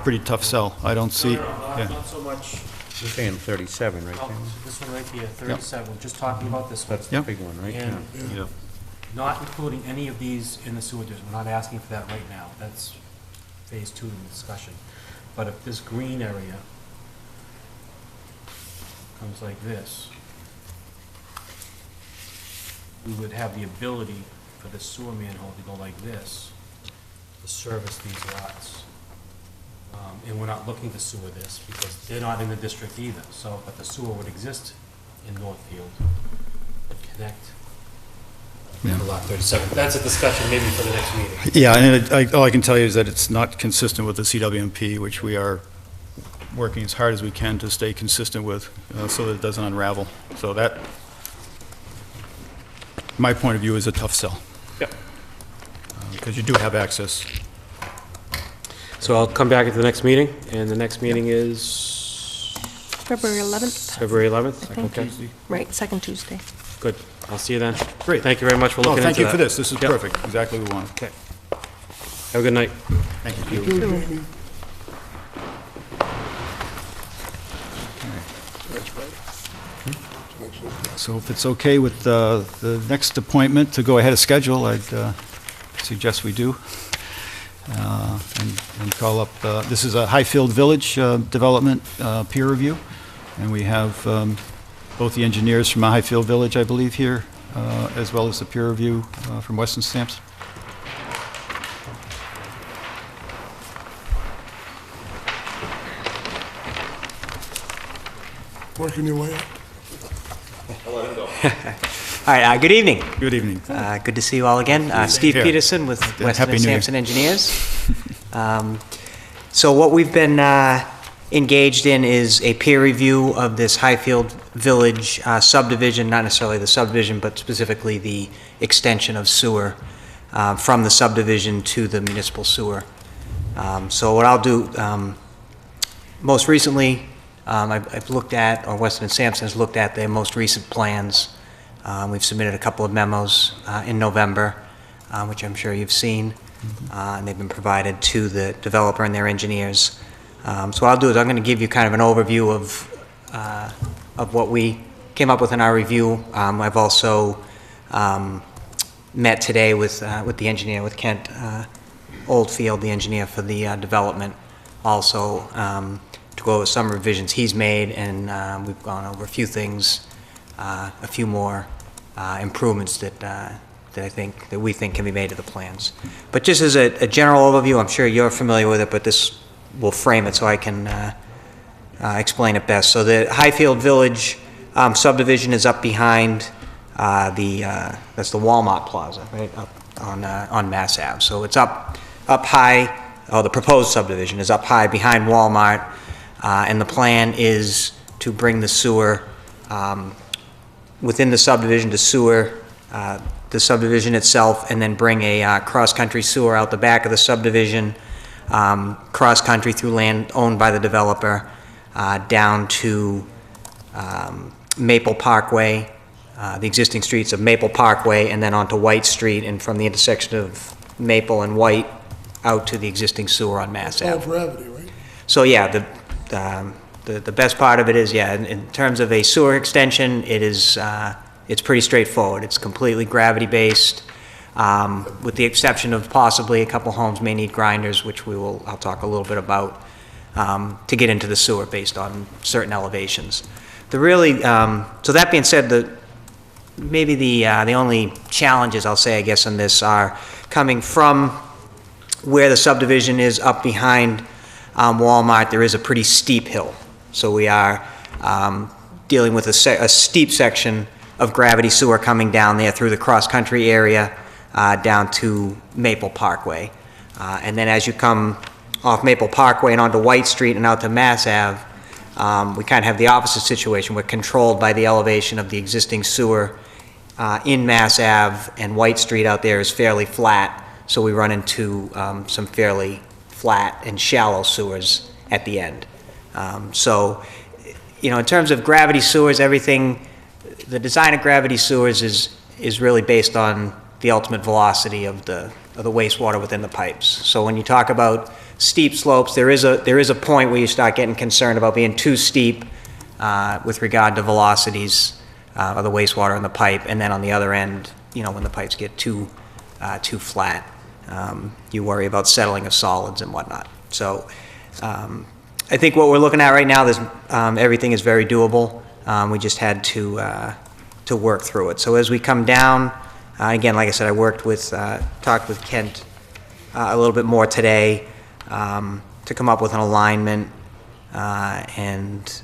[SPEAKER 1] pretty tough sell. I don't see, yeah.
[SPEAKER 7] Not so much.
[SPEAKER 4] You're saying 37, right, Jim?
[SPEAKER 7] This one right here, 37, we're just talking about this one.
[SPEAKER 4] That's the
[SPEAKER 1] Yep.
[SPEAKER 4] big one, right?
[SPEAKER 7] And
[SPEAKER 4] Yeah.
[SPEAKER 7] not including any of these in the sewer district. We're not asking for that right now. That's phase 2 of the discussion. But if this green area comes like this, we would have the ability for the sewer manhole to go like this, to service these lots. And we're not looking to sewer this, because they're not in the district either, so, but the sewer would exist in Northfield, would connect to Lot 37. That's a discussion maybe for the next meeting.
[SPEAKER 1] Yeah, and all I can tell you is that it's not consistent with the CWMP, which we are working as hard as we can to stay consistent with, so that it doesn't unravel. So that, my point of view, is a tough sell.
[SPEAKER 7] Yep.
[SPEAKER 1] Because you do have access.
[SPEAKER 7] So I'll come back at the next meeting, and the next meeting is
[SPEAKER 5] February 11th,
[SPEAKER 7] February 11th?
[SPEAKER 5] I think.
[SPEAKER 7] Okay,
[SPEAKER 5] right, second Tuesday.
[SPEAKER 7] good. I'll see you then.
[SPEAKER 1] Great.
[SPEAKER 7] Thank you very much for
[SPEAKER 1] Well,
[SPEAKER 7] looking into that.
[SPEAKER 1] thank you for this. This is
[SPEAKER 7] Yep.
[SPEAKER 1] perfect. Exactly what we wanted. Okay.
[SPEAKER 7] Have a good night.
[SPEAKER 1] Thank you.
[SPEAKER 2] Too, Jamie.
[SPEAKER 1] So if it's okay with the next appointment to go ahead of schedule, I'd suggest we do. And call up, this is a Highfield Village development peer review, and we have both the engineers from Highfield Village, I believe, here, as well as the peer review from Weston Stamps.
[SPEAKER 2] Working your way up.
[SPEAKER 8] All right, good evening.
[SPEAKER 1] Good evening.
[SPEAKER 8] Good to see you all again. Steve
[SPEAKER 1] Here.
[SPEAKER 8] Peterson with
[SPEAKER 1] Happy
[SPEAKER 8] Weston and
[SPEAKER 1] New Year.
[SPEAKER 8] Sampson Engineers. So what we've been engaged in is a peer review of this Highfield Village subdivision, not necessarily the subdivision, but specifically the extension of sewer from the subdivision to the municipal sewer. So what I'll do, most recently, I've looked at, or Weston and Sampson has looked at their most recent plans. We've submitted a couple of memos in November, which I'm sure you've seen, and they've been provided to the developer and their engineers. So what I'll do is I'm going to give you kind of an overview of of what we came up with in our review. I've also met today with the engineer, with Kent Oldfield, the engineer for the development, also to go over some revisions he's made, and we've gone over a few things, a few more improvements that we think can be made to the plans. But just as a general overview, I'm sure you're familiar with it, but this will frame it so I can explain it best. So the Highfield Village subdivision is up behind that's the Walmart Plaza, right, up on Mass Ave. So it's up high, the proposed subdivision is up high behind Walmart, and the plan is to bring the sewer within the subdivision to sewer the subdivision itself, and then bring a cross-country sewer out the back of the subdivision, cross-country through land owned by the developer, down to Maple Parkway, the existing streets of Maple Parkway, and then onto White Street, and from the intersection of Maple and White out to the existing sewer on Mass
[SPEAKER 2] All
[SPEAKER 8] Ave.
[SPEAKER 2] gravity, right?
[SPEAKER 8] So yeah, the best part of it is, yeah, in terms of a sewer extension, it is it's pretty straightforward. It's completely gravity-based, with the exception of possibly a couple homes may need grinders, which I'll talk a little bit about, to get into the sewer based on certain elevations. So that being said, maybe the only challenges, I'll say, I guess, in this are coming from where the subdivision is up behind Walmart. There is a pretty steep hill. So we are dealing with a steep section of gravity sewer coming down there through the cross-country area down to Maple Parkway. And then as you come off Maple Parkway and onto White Street and out to Mass Ave, we kind of have the opposite situation. We're controlled by the elevation of the existing sewer in Mass Ave, and White Street out there is fairly flat, so we run into some fairly flat and shallow sewers at the end. So, in terms of gravity sewers, the design of gravity sewers is really based on the ultimate velocity of the wastewater within the pipes. So when you talk about steep slopes, there is a point where you start getting concerned about being too steep with regard to velocities of the wastewater in the pipe, and then on the other end, when the pipes get too flat, you worry about settling of solids and whatnot. So I think what we're looking at right now, everything is very doable. We just had to work through it. So as we come down, again, like I said, I talked with Kent a little bit more today to come up with an alignment and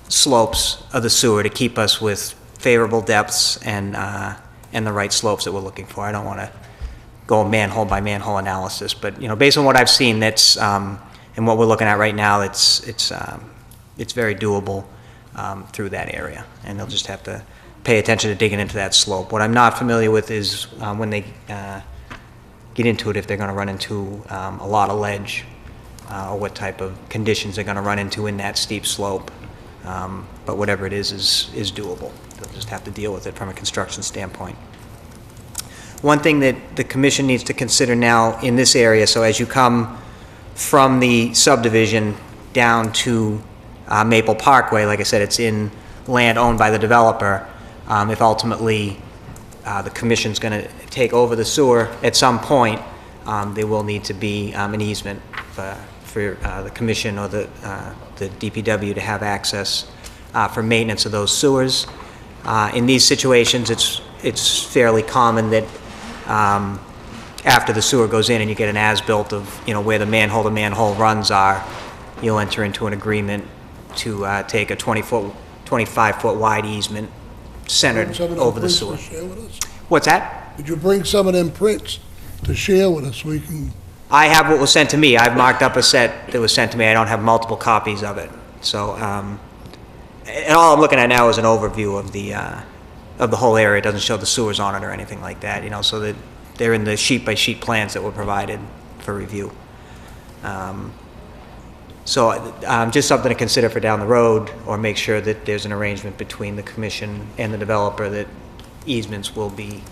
[SPEAKER 8] slopes of the sewer to keep us with favorable depths and the right slopes that we're looking for. I don't want to go manhole by manhole analysis, but based on what I've seen, that's and what we're looking at right now, it's very doable through that area, and they'll just have to pay attention to digging into that slope. What I'm not familiar with is when they get into it, if they're going to run into a lot of ledge or what type of conditions they're going to run into in that steep slope. But whatever it is doable. They'll just have to deal with it from a construction standpoint. One thing that the commission needs to consider now in this area, so as you come from the subdivision down to Maple Parkway, like I said, it's in land owned by the developer. If ultimately the commission's going to take over the sewer at some point, there will need to be an easement for the commission or the DPW to have access for maintenance of those sewers. In these situations, it's fairly common that after the sewer goes in and you get an as-built of where the manhole-to-manhole runs are, you'll enter into an agreement to take a 25-foot wide easement centered
[SPEAKER 2] Some of them
[SPEAKER 8] over the
[SPEAKER 2] prints
[SPEAKER 8] sewer.
[SPEAKER 2] to share with us?
[SPEAKER 8] What's that?
[SPEAKER 2] Could you bring some of them prints to share with us? We can,
[SPEAKER 8] I have what was sent to me. I've marked up a set that was sent to me. I don't have multiple copies of it. So, and all I'm looking at now is an overview of the whole area. It doesn't show the sewers on it or anything like that, so that they're in the sheet-by-sheet plans that were provided for review. So just something to consider for down the road, or make sure that there's an arrangement between the commission and the developer that easements will be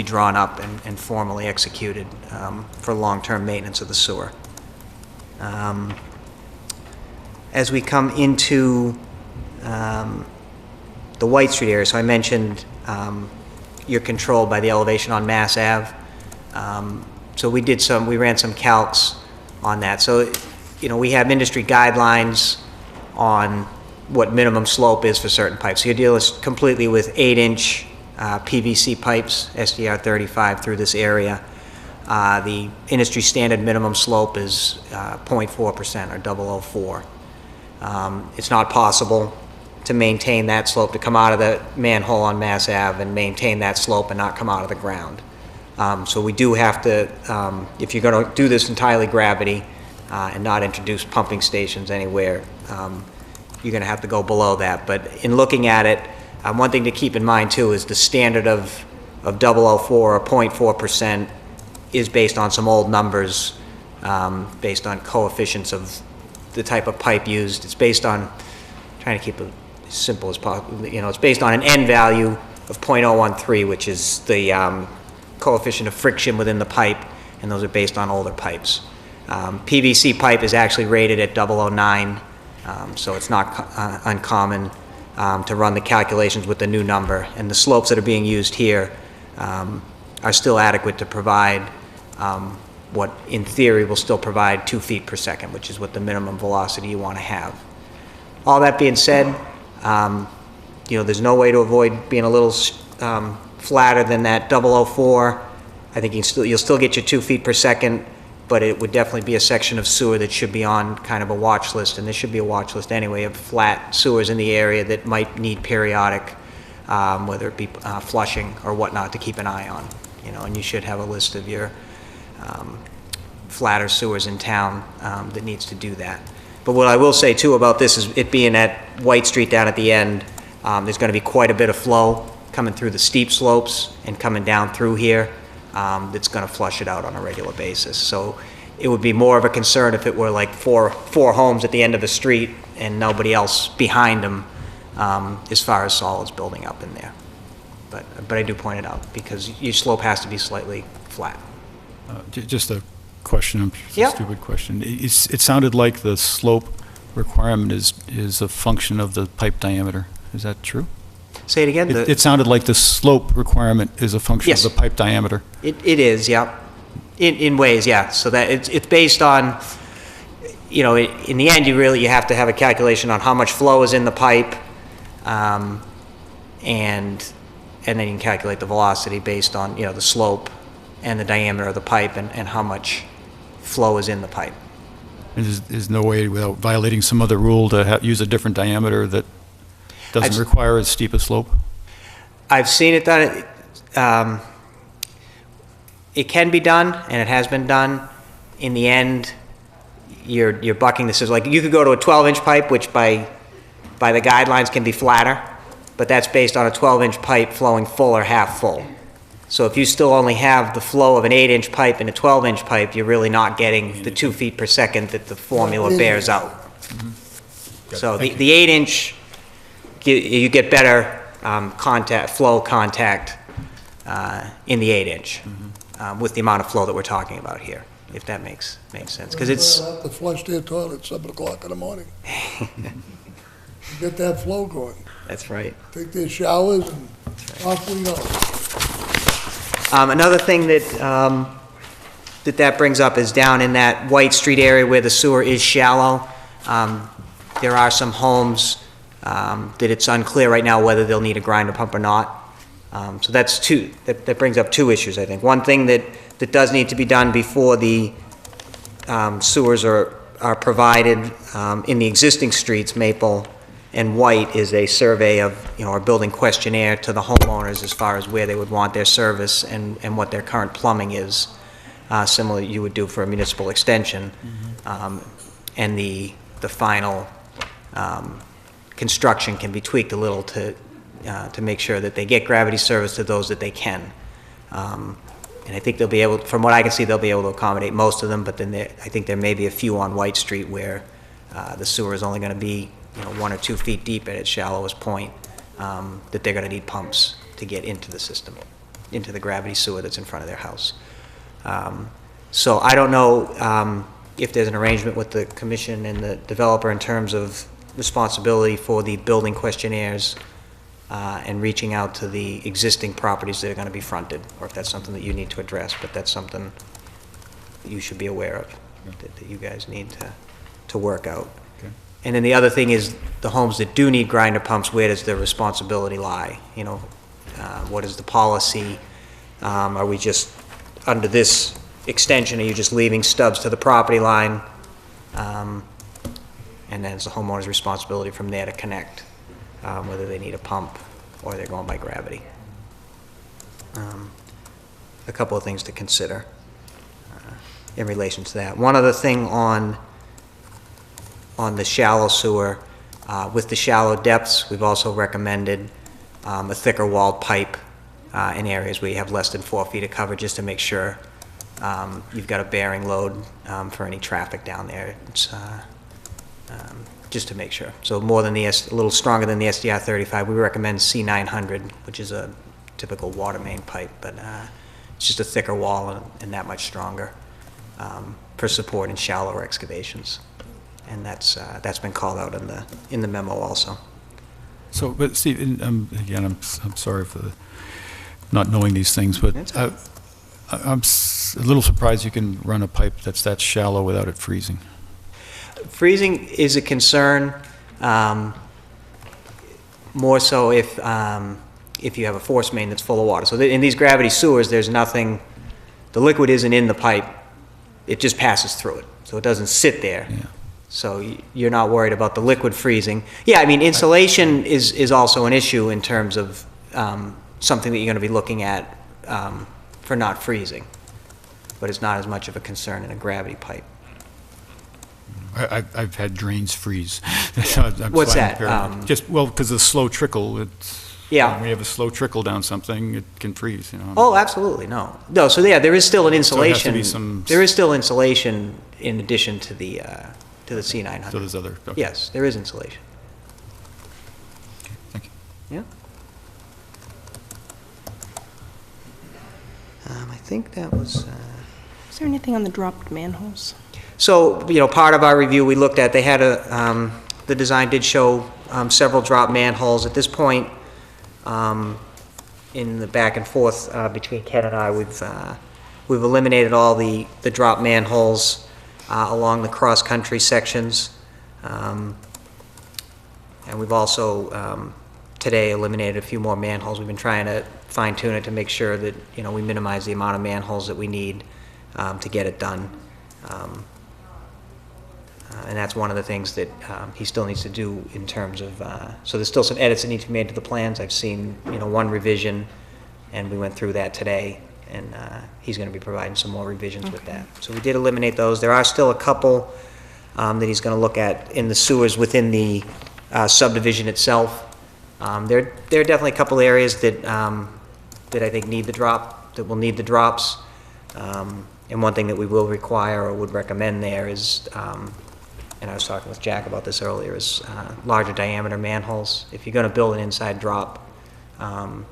[SPEAKER 8] drawn up and formally executed for long-term maintenance of the sewer. as we come into the White Street area, so I mentioned you're controlled by the elevation on Mass Ave. So we ran some calcs on that. So, you know, we have industry guidelines on what minimum slope is for certain pipes. So you're dealing completely with 8-inch PVC pipes, SDR 35 through this area. The industry standard minimum slope is 0.4% or 004. It's not possible to maintain that slope, to come out of the manhole on Mass Ave and maintain that slope and not come out of the ground. So we do have to, if you're going to do this entirely gravity and not introduce pumping stations anywhere, you're going to have to go below that. But in looking at it, one thing to keep in mind too is the standard of 004 or 0.4% is based on some old numbers, based on coefficients of the type of pipe used. It's based on, trying to keep it as simple as possible, you know, it's based on an N value of 0.013, which is the coefficient of friction within the pipe, and those are based on older pipes. PVC pipe is actually rated at 009, so it's not uncommon to run the calculations with the new number, and the slopes that are being used here are still adequate to provide what in theory will still provide 2 feet per second, which is what the minimum velocity you want to have. All that being said, you know, there's no way to avoid being a little flatter than that 004. I think you'll still get your 2 feet per second, but it would definitely be a section of sewer that should be on kind of a watch list, and there should be a watch list anyway of flat sewers in the area that might need periodic, whether it be flushing or whatnot, to keep an eye on. You know, and you should have a list of your flatter sewers in town that needs to do that. But what I will say too about this is it being at White Street down at the end, there's going to be quite a bit of flow coming through the steep slopes and coming down through here that's going to flush it out on a regular basis. So it would be more of a concern if it were like four homes at the end of the street and nobody else behind them as far as solids building up in there. But I do point it out because your slope has to be slightly flat.
[SPEAKER 1] Just a question,
[SPEAKER 8] Yep.
[SPEAKER 1] stupid question. It sounded like the slope requirement is a function of the pipe diameter. Is that true?
[SPEAKER 8] Say it again?
[SPEAKER 1] It sounded like the slope requirement is a function
[SPEAKER 8] Yes.
[SPEAKER 1] of the pipe diameter.
[SPEAKER 8] It is, yeah. In ways, yeah. So that it's based on, you know, in the end, you have to have a calculation on how much flow is in the pipe, and then you can calculate the velocity based on, you know, the slope and the diameter of the pipe and how much flow is in the pipe.
[SPEAKER 1] There's no way without violating some other rule to use a different diameter that doesn't require as steep a slope?
[SPEAKER 8] I've seen it done. It can be done, and it has been done. In the end, you're bucking the system. Like, you could go to a 12-inch pipe, which by the guidelines can be flatter, but that's based on a 12-inch pipe flowing full or half full. So if you still only have the flow of an 8-inch pipe and a 12-inch pipe, you're really not getting the 2 feet per second that the formula bears out. So the 8-inch, you get better flow contact in the 8-inch with the amount of flow that we're talking about here, if that makes sense. Because it's...
[SPEAKER 2] They'll have to flush their toilet at 7 o'clock in the morning. Get that flow going.
[SPEAKER 8] That's right.
[SPEAKER 2] Take their showers and off we go.
[SPEAKER 8] Another thing that brings up is down in that White Street area where the sewer is shallow. There are some homes that it's unclear right now whether they'll need a grinder pump or not. So that's that brings up two issues, I think. One thing that does need to be done before the sewers are provided in the existing streets, Maple and White, is a survey of, you know, or building questionnaire to the homeowners as far as where they would want their service and what their current plumbing is, similar you would do for a municipal extension. And the final construction can be tweaked a little to make sure that they get gravity service to those that they can. And I think they'll be able, from what I can see, they'll be able to accommodate most of them, but then I think there may be a few on White Street where the sewer is only going to be, you know, 1 or 2 feet deep at its shallowest point, that they're going to need pumps to get into the system, into the gravity sewer that's in front of their house. So I don't know if there's an arrangement with the commission and the developer in terms of responsibility for the building questionnaires and reaching out to the existing properties that are going to be fronted, or if that's something that you need to address, but that's something that you should be aware of, that you guys need to work out.
[SPEAKER 1] Okay.
[SPEAKER 8] And then the other thing is, the homes that do need grinder pumps, where does their responsibility lie? You know, what is the policy? Are we just, under this extension, are you just leaving stubs to the property line? And then it's the homeowner's responsibility from there to connect, whether they need a pump or they're going by gravity. A couple of things to consider in relation to that. One other thing on the shallow sewer, with the shallow depths, we've also recommended a thicker walled pipe in areas where you have less than 4 feet of cover, just to make sure you've got a bearing load for any traffic down there. It's, just to make sure. So more than a little stronger than the SDR 35. We recommend C900, which is a typical water main pipe, but it's just a thicker wall and that much stronger for support in shallower excavations. And that's been called out in the memo also.
[SPEAKER 1] So, but Steve, again, I'm sorry for not knowing these things, but
[SPEAKER 8] That's all right.
[SPEAKER 1] I'm a little surprised you can run a pipe that's that shallow without it freezing.
[SPEAKER 8] Freezing is a concern, more so if you have a force main that's full of water. So in these gravity sewers, there's nothing, the liquid isn't in the pipe, it just passes through it. So it doesn't sit there.
[SPEAKER 1] Yeah.
[SPEAKER 8] So you're not worried about the liquid freezing. Yeah, I mean, insulation is also an issue in terms of something that you're going to be looking at for not freezing. But it's not as much of a concern in a gravity pipe.
[SPEAKER 1] I've had drains freeze. So I'm
[SPEAKER 8] What's
[SPEAKER 1] finding
[SPEAKER 8] that?
[SPEAKER 1] Just, well, because of slow trickle,
[SPEAKER 8] Yeah.
[SPEAKER 1] when we have a slow trickle down something, it can freeze, you know.
[SPEAKER 8] Oh, absolutely, no. No, so yeah, there is still an
[SPEAKER 1] So it has to
[SPEAKER 8] insulation.
[SPEAKER 1] be some-
[SPEAKER 8] There is still insulation in addition to the C900.
[SPEAKER 1] So there's other, okay.
[SPEAKER 8] Yes, there is insulation.
[SPEAKER 1] Thank you.
[SPEAKER 8] Yeah. I think that was,
[SPEAKER 5] Is there anything on the dropped manholes?
[SPEAKER 8] so, you know, part of our review, we looked at, they had the design did show several drop manholes. At this point, in the back and forth between Ken and I, we've eliminated all the drop manholes along the cross-country sections. And we've also, today, eliminated a few more manholes. We've been trying to fine-tune it to make sure that, you know, we minimize the amount of manholes that we need to get it done. And that's one of the things that he still needs to do in terms of, so there's still some edits that need to be made to the plans. I've seen, you know, one revision, and we went through that today, and he's going to be providing some more revisions with that. So we did eliminate those. There are still a couple that he's going to look at in the sewers within the subdivision itself. There are definitely a couple areas that I think need the drop, that will need the drops. And one thing that we will require or would recommend there is, and I was talking with Jack about this earlier, is larger diameter manholes. If you're going to build an inside drop,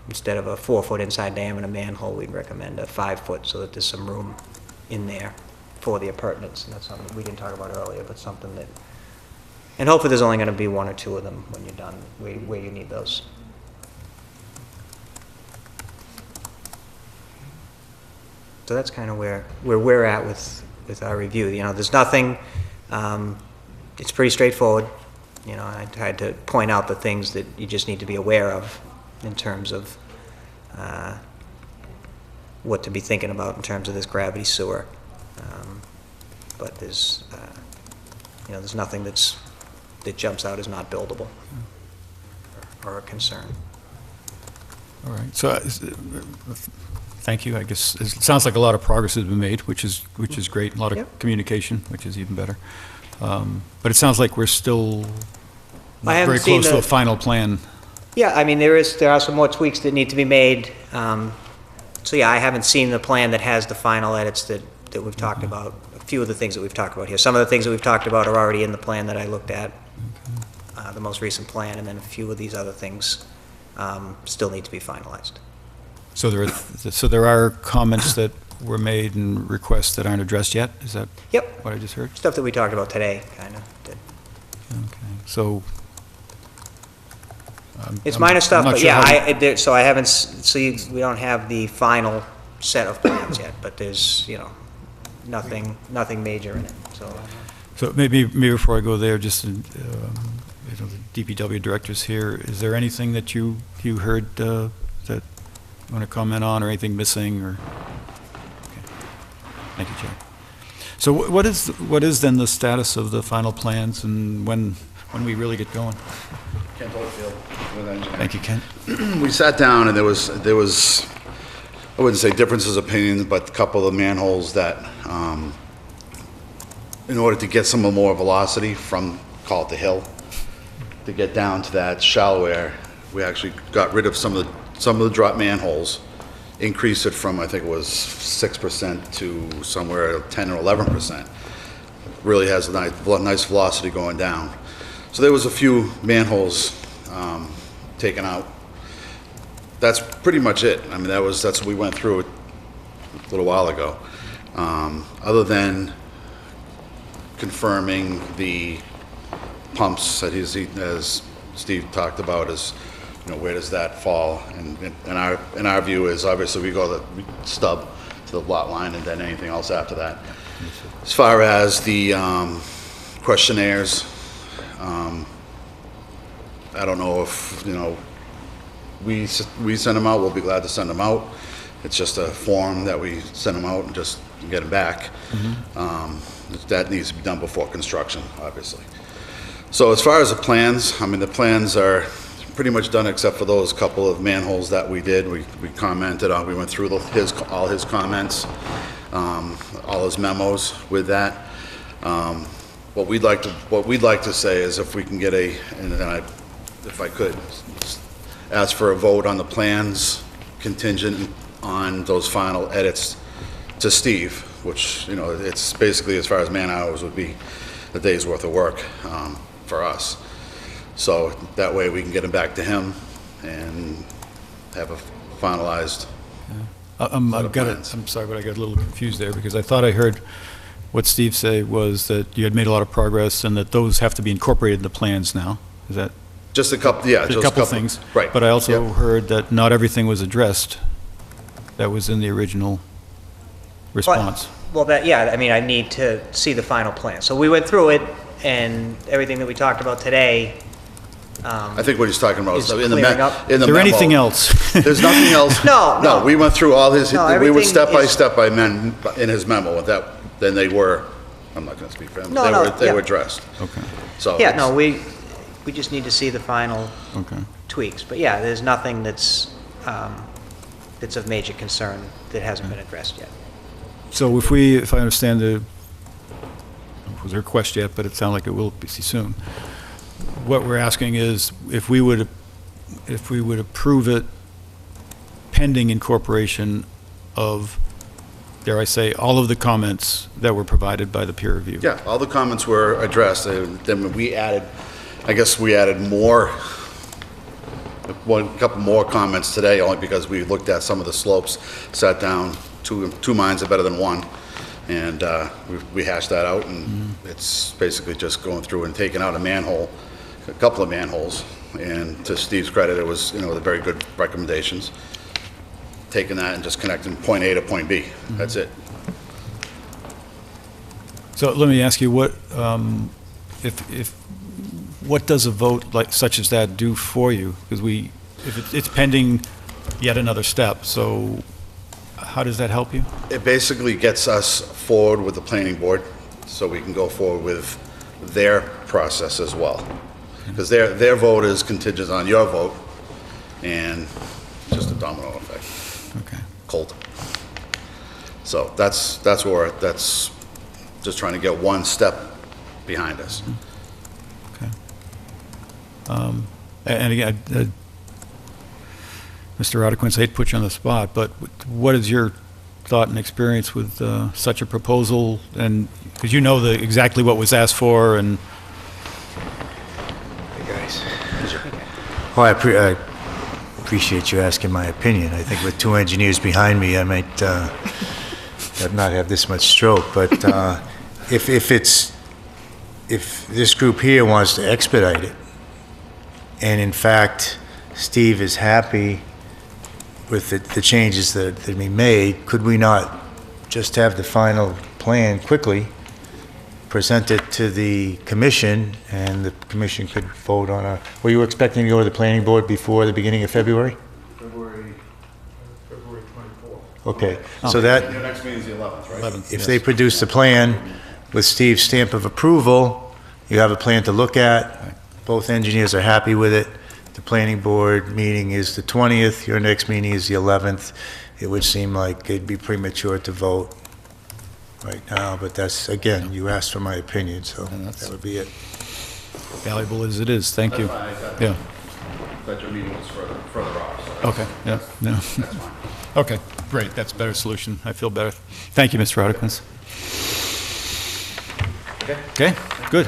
[SPEAKER 8] instead of a 4-foot inside diameter manhole, we'd recommend a 5-foot so that there's some room in there for the appurtenance. And that's something we didn't talk about earlier, but something that, and hopefully there's only going to be 1 or 2 of them when you're done, where you need those. So that's kind of where we're at with our review. You know, there's nothing, it's pretty straightforward. You know, I tried to point out the things that you just need to be aware of in terms of what to be thinking about in terms of this gravity sewer. But there's, you know, there's nothing that jumps out as not buildable or a concern.
[SPEAKER 1] All right, so, thank you, I guess, it sounds like a lot of progress has been made, which is great, a lot of
[SPEAKER 8] Yep.
[SPEAKER 1] communication, which is even better. But it sounds like we're still
[SPEAKER 8] I
[SPEAKER 1] not
[SPEAKER 8] haven't
[SPEAKER 1] very
[SPEAKER 8] seen
[SPEAKER 1] close to
[SPEAKER 8] the-
[SPEAKER 1] a final plan.
[SPEAKER 8] Yeah, I mean, there are some more tweaks that need to be made. So yeah, I haven't seen the plan that has the final edits that we've talked about. A few of the things that we've talked about here. Some of the things that we've talked about are already in the plan that I looked at, the most recent plan, and then a few of these other things still need to be finalized.
[SPEAKER 1] So there are comments that were made and requests that aren't addressed yet? Is that
[SPEAKER 8] Yep,
[SPEAKER 1] what I just heard?
[SPEAKER 8] stuff that we talked about today, kind of.
[SPEAKER 1] Okay, so.
[SPEAKER 8] It's minor stuff,
[SPEAKER 1] I'm not
[SPEAKER 8] but
[SPEAKER 1] sure
[SPEAKER 8] yeah,
[SPEAKER 1] how to-
[SPEAKER 8] so I haven't, we don't have the final set of plans yet, but there's, nothing major in it, so.
[SPEAKER 1] So maybe before I go there, just, the DPW director's here, is there anything that you heard that you want to comment on, or anything missing, or? Okay. Thank you, Jack. So what is then the status of the final plans, and when we really get going?
[SPEAKER 9] Kent Oldfield with engineering.
[SPEAKER 1] Thank you, Kent.
[SPEAKER 9] We sat down and there was, I wouldn't say differences of opinion, but a couple of manholes that, in order to get some more velocity from, call it the hill, to get down to that shallow air, we actually got rid of some of the drop manholes, increased it from, I think it was 6% to somewhere 10 or 11%. Really has a nice velocity going down. So there was a few manholes taken out. That's pretty much it. I mean, that's what we went through a little while ago. Other than confirming the pumps that as Steve talked about, is, where does that fall? And our view is, obviously, we go the stub to the lot line and then anything else after that. As far as the questionnaires, I don't know if, we send them out, we'll be glad to send them out. It's just a form that we send them out and just get them back. That needs to be done before construction, obviously. So as far as the plans, I mean, the plans are pretty much done except for those couple of manholes that we did. We commented on, we went through all his comments, all his memos with that. What we'd like to say is, if we can get if I could, ask for a vote on the plans contingent on those final edits to Steve, which, it's basically, as far as man hours, would be a day's worth of work for us. So that way we can get them back to him and have a finalized.
[SPEAKER 1] I'm sorry, but I got a little confused there, because I thought I heard what Steve said was that you had made a lot of progress and that those have to be incorporated in the plans now. Is that?
[SPEAKER 9] Just a couple, yeah.
[SPEAKER 1] Just a couple things.
[SPEAKER 9] Right.
[SPEAKER 1] But I also
[SPEAKER 9] Yep.
[SPEAKER 1] heard that not everything was addressed that was in the original response.
[SPEAKER 8] Well, I need to see the final plan. So we went through it, and everything that we talked about today,
[SPEAKER 9] I think what he's talking about is
[SPEAKER 8] Is
[SPEAKER 9] in the
[SPEAKER 8] clearing up.
[SPEAKER 9] in
[SPEAKER 1] Is
[SPEAKER 9] the
[SPEAKER 1] there
[SPEAKER 9] memo.
[SPEAKER 1] anything else?
[SPEAKER 9] There's nothing else.
[SPEAKER 8] No.
[SPEAKER 9] We went through all his,
[SPEAKER 8] No,
[SPEAKER 9] we were
[SPEAKER 8] everything
[SPEAKER 9] step by
[SPEAKER 8] is-
[SPEAKER 9] step in his memo, then they were, I'm not gonna speak for him.
[SPEAKER 8] No,
[SPEAKER 9] They
[SPEAKER 8] yeah.
[SPEAKER 9] were addressed,
[SPEAKER 1] Okay,
[SPEAKER 9] so.
[SPEAKER 8] yeah,
[SPEAKER 9] it's-
[SPEAKER 8] no, we just need to see the final
[SPEAKER 1] okay.
[SPEAKER 8] tweaks. But yeah, there's nothing that's of major concern that hasn't been addressed yet.
[SPEAKER 1] So if I understand it was a request yet, but it sounded like it will be soon. What we're asking is if we would approve it pending incorporation of, dare I say, all of the comments that were provided by the peer review.
[SPEAKER 9] Yeah, all the comments were addressed, then we added, I guess we added more, a couple more comments today, only because we looked at some of the slopes, sat down, two minds are better than one, and we hashed that out, and it's basically just going through and taking out a couple of manholes, and to Steve's credit, it was, the very good recommendations. Taking that and just connecting point A to point B, that's it.
[SPEAKER 1] So let me ask you, what does a vote like such as that do for you? Because if it's pending yet another step, so how does that help you?
[SPEAKER 9] It basically gets us forward with the planning board, so we can go forward with their process as well. Because their vote is contingent on your vote, and just a domino effect.
[SPEAKER 1] Okay.
[SPEAKER 9] Cold. So that's just trying to get one step behind us.
[SPEAKER 1] Okay. And again, Mr. Rodquin, I hate to put you on the spot, but what is your thought and experience with such a proposal? And because you know exactly what was asked for, and
[SPEAKER 10] Well, I appreciate you asking my opinion. I think with two engineers behind me, I might have not had this much stroke, but if this group here wants to expedite it, and in fact, Steve is happy with the changes that have been made, could we not just have the final plan quickly, present it to the commission, and the commission could vote on a, were you expecting to go to the planning board before the beginning of February?
[SPEAKER 9] February 24th.
[SPEAKER 10] Okay, so that,
[SPEAKER 9] Your next meeting is the 11th, right?
[SPEAKER 1] 11th,
[SPEAKER 10] if
[SPEAKER 1] yes.
[SPEAKER 10] they produce the plan with Steve's stamp of approval, you have a plan to look at, both engineers are happy with it, the planning board meeting is the 20th, your next meeting is the 11th, it would seem like it'd be premature to vote right now, but that's, again, you asked for my opinion, so that would be it.
[SPEAKER 1] Valuable as it is, thank you.
[SPEAKER 9] That's fine.
[SPEAKER 1] Yeah,
[SPEAKER 9] But your meeting was further off, so.
[SPEAKER 1] okay, yeah, no.
[SPEAKER 9] That's fine.
[SPEAKER 1] Okay, great, that's a better solution, I feel better. Thank you, Mr. Rodakis. Okay, good.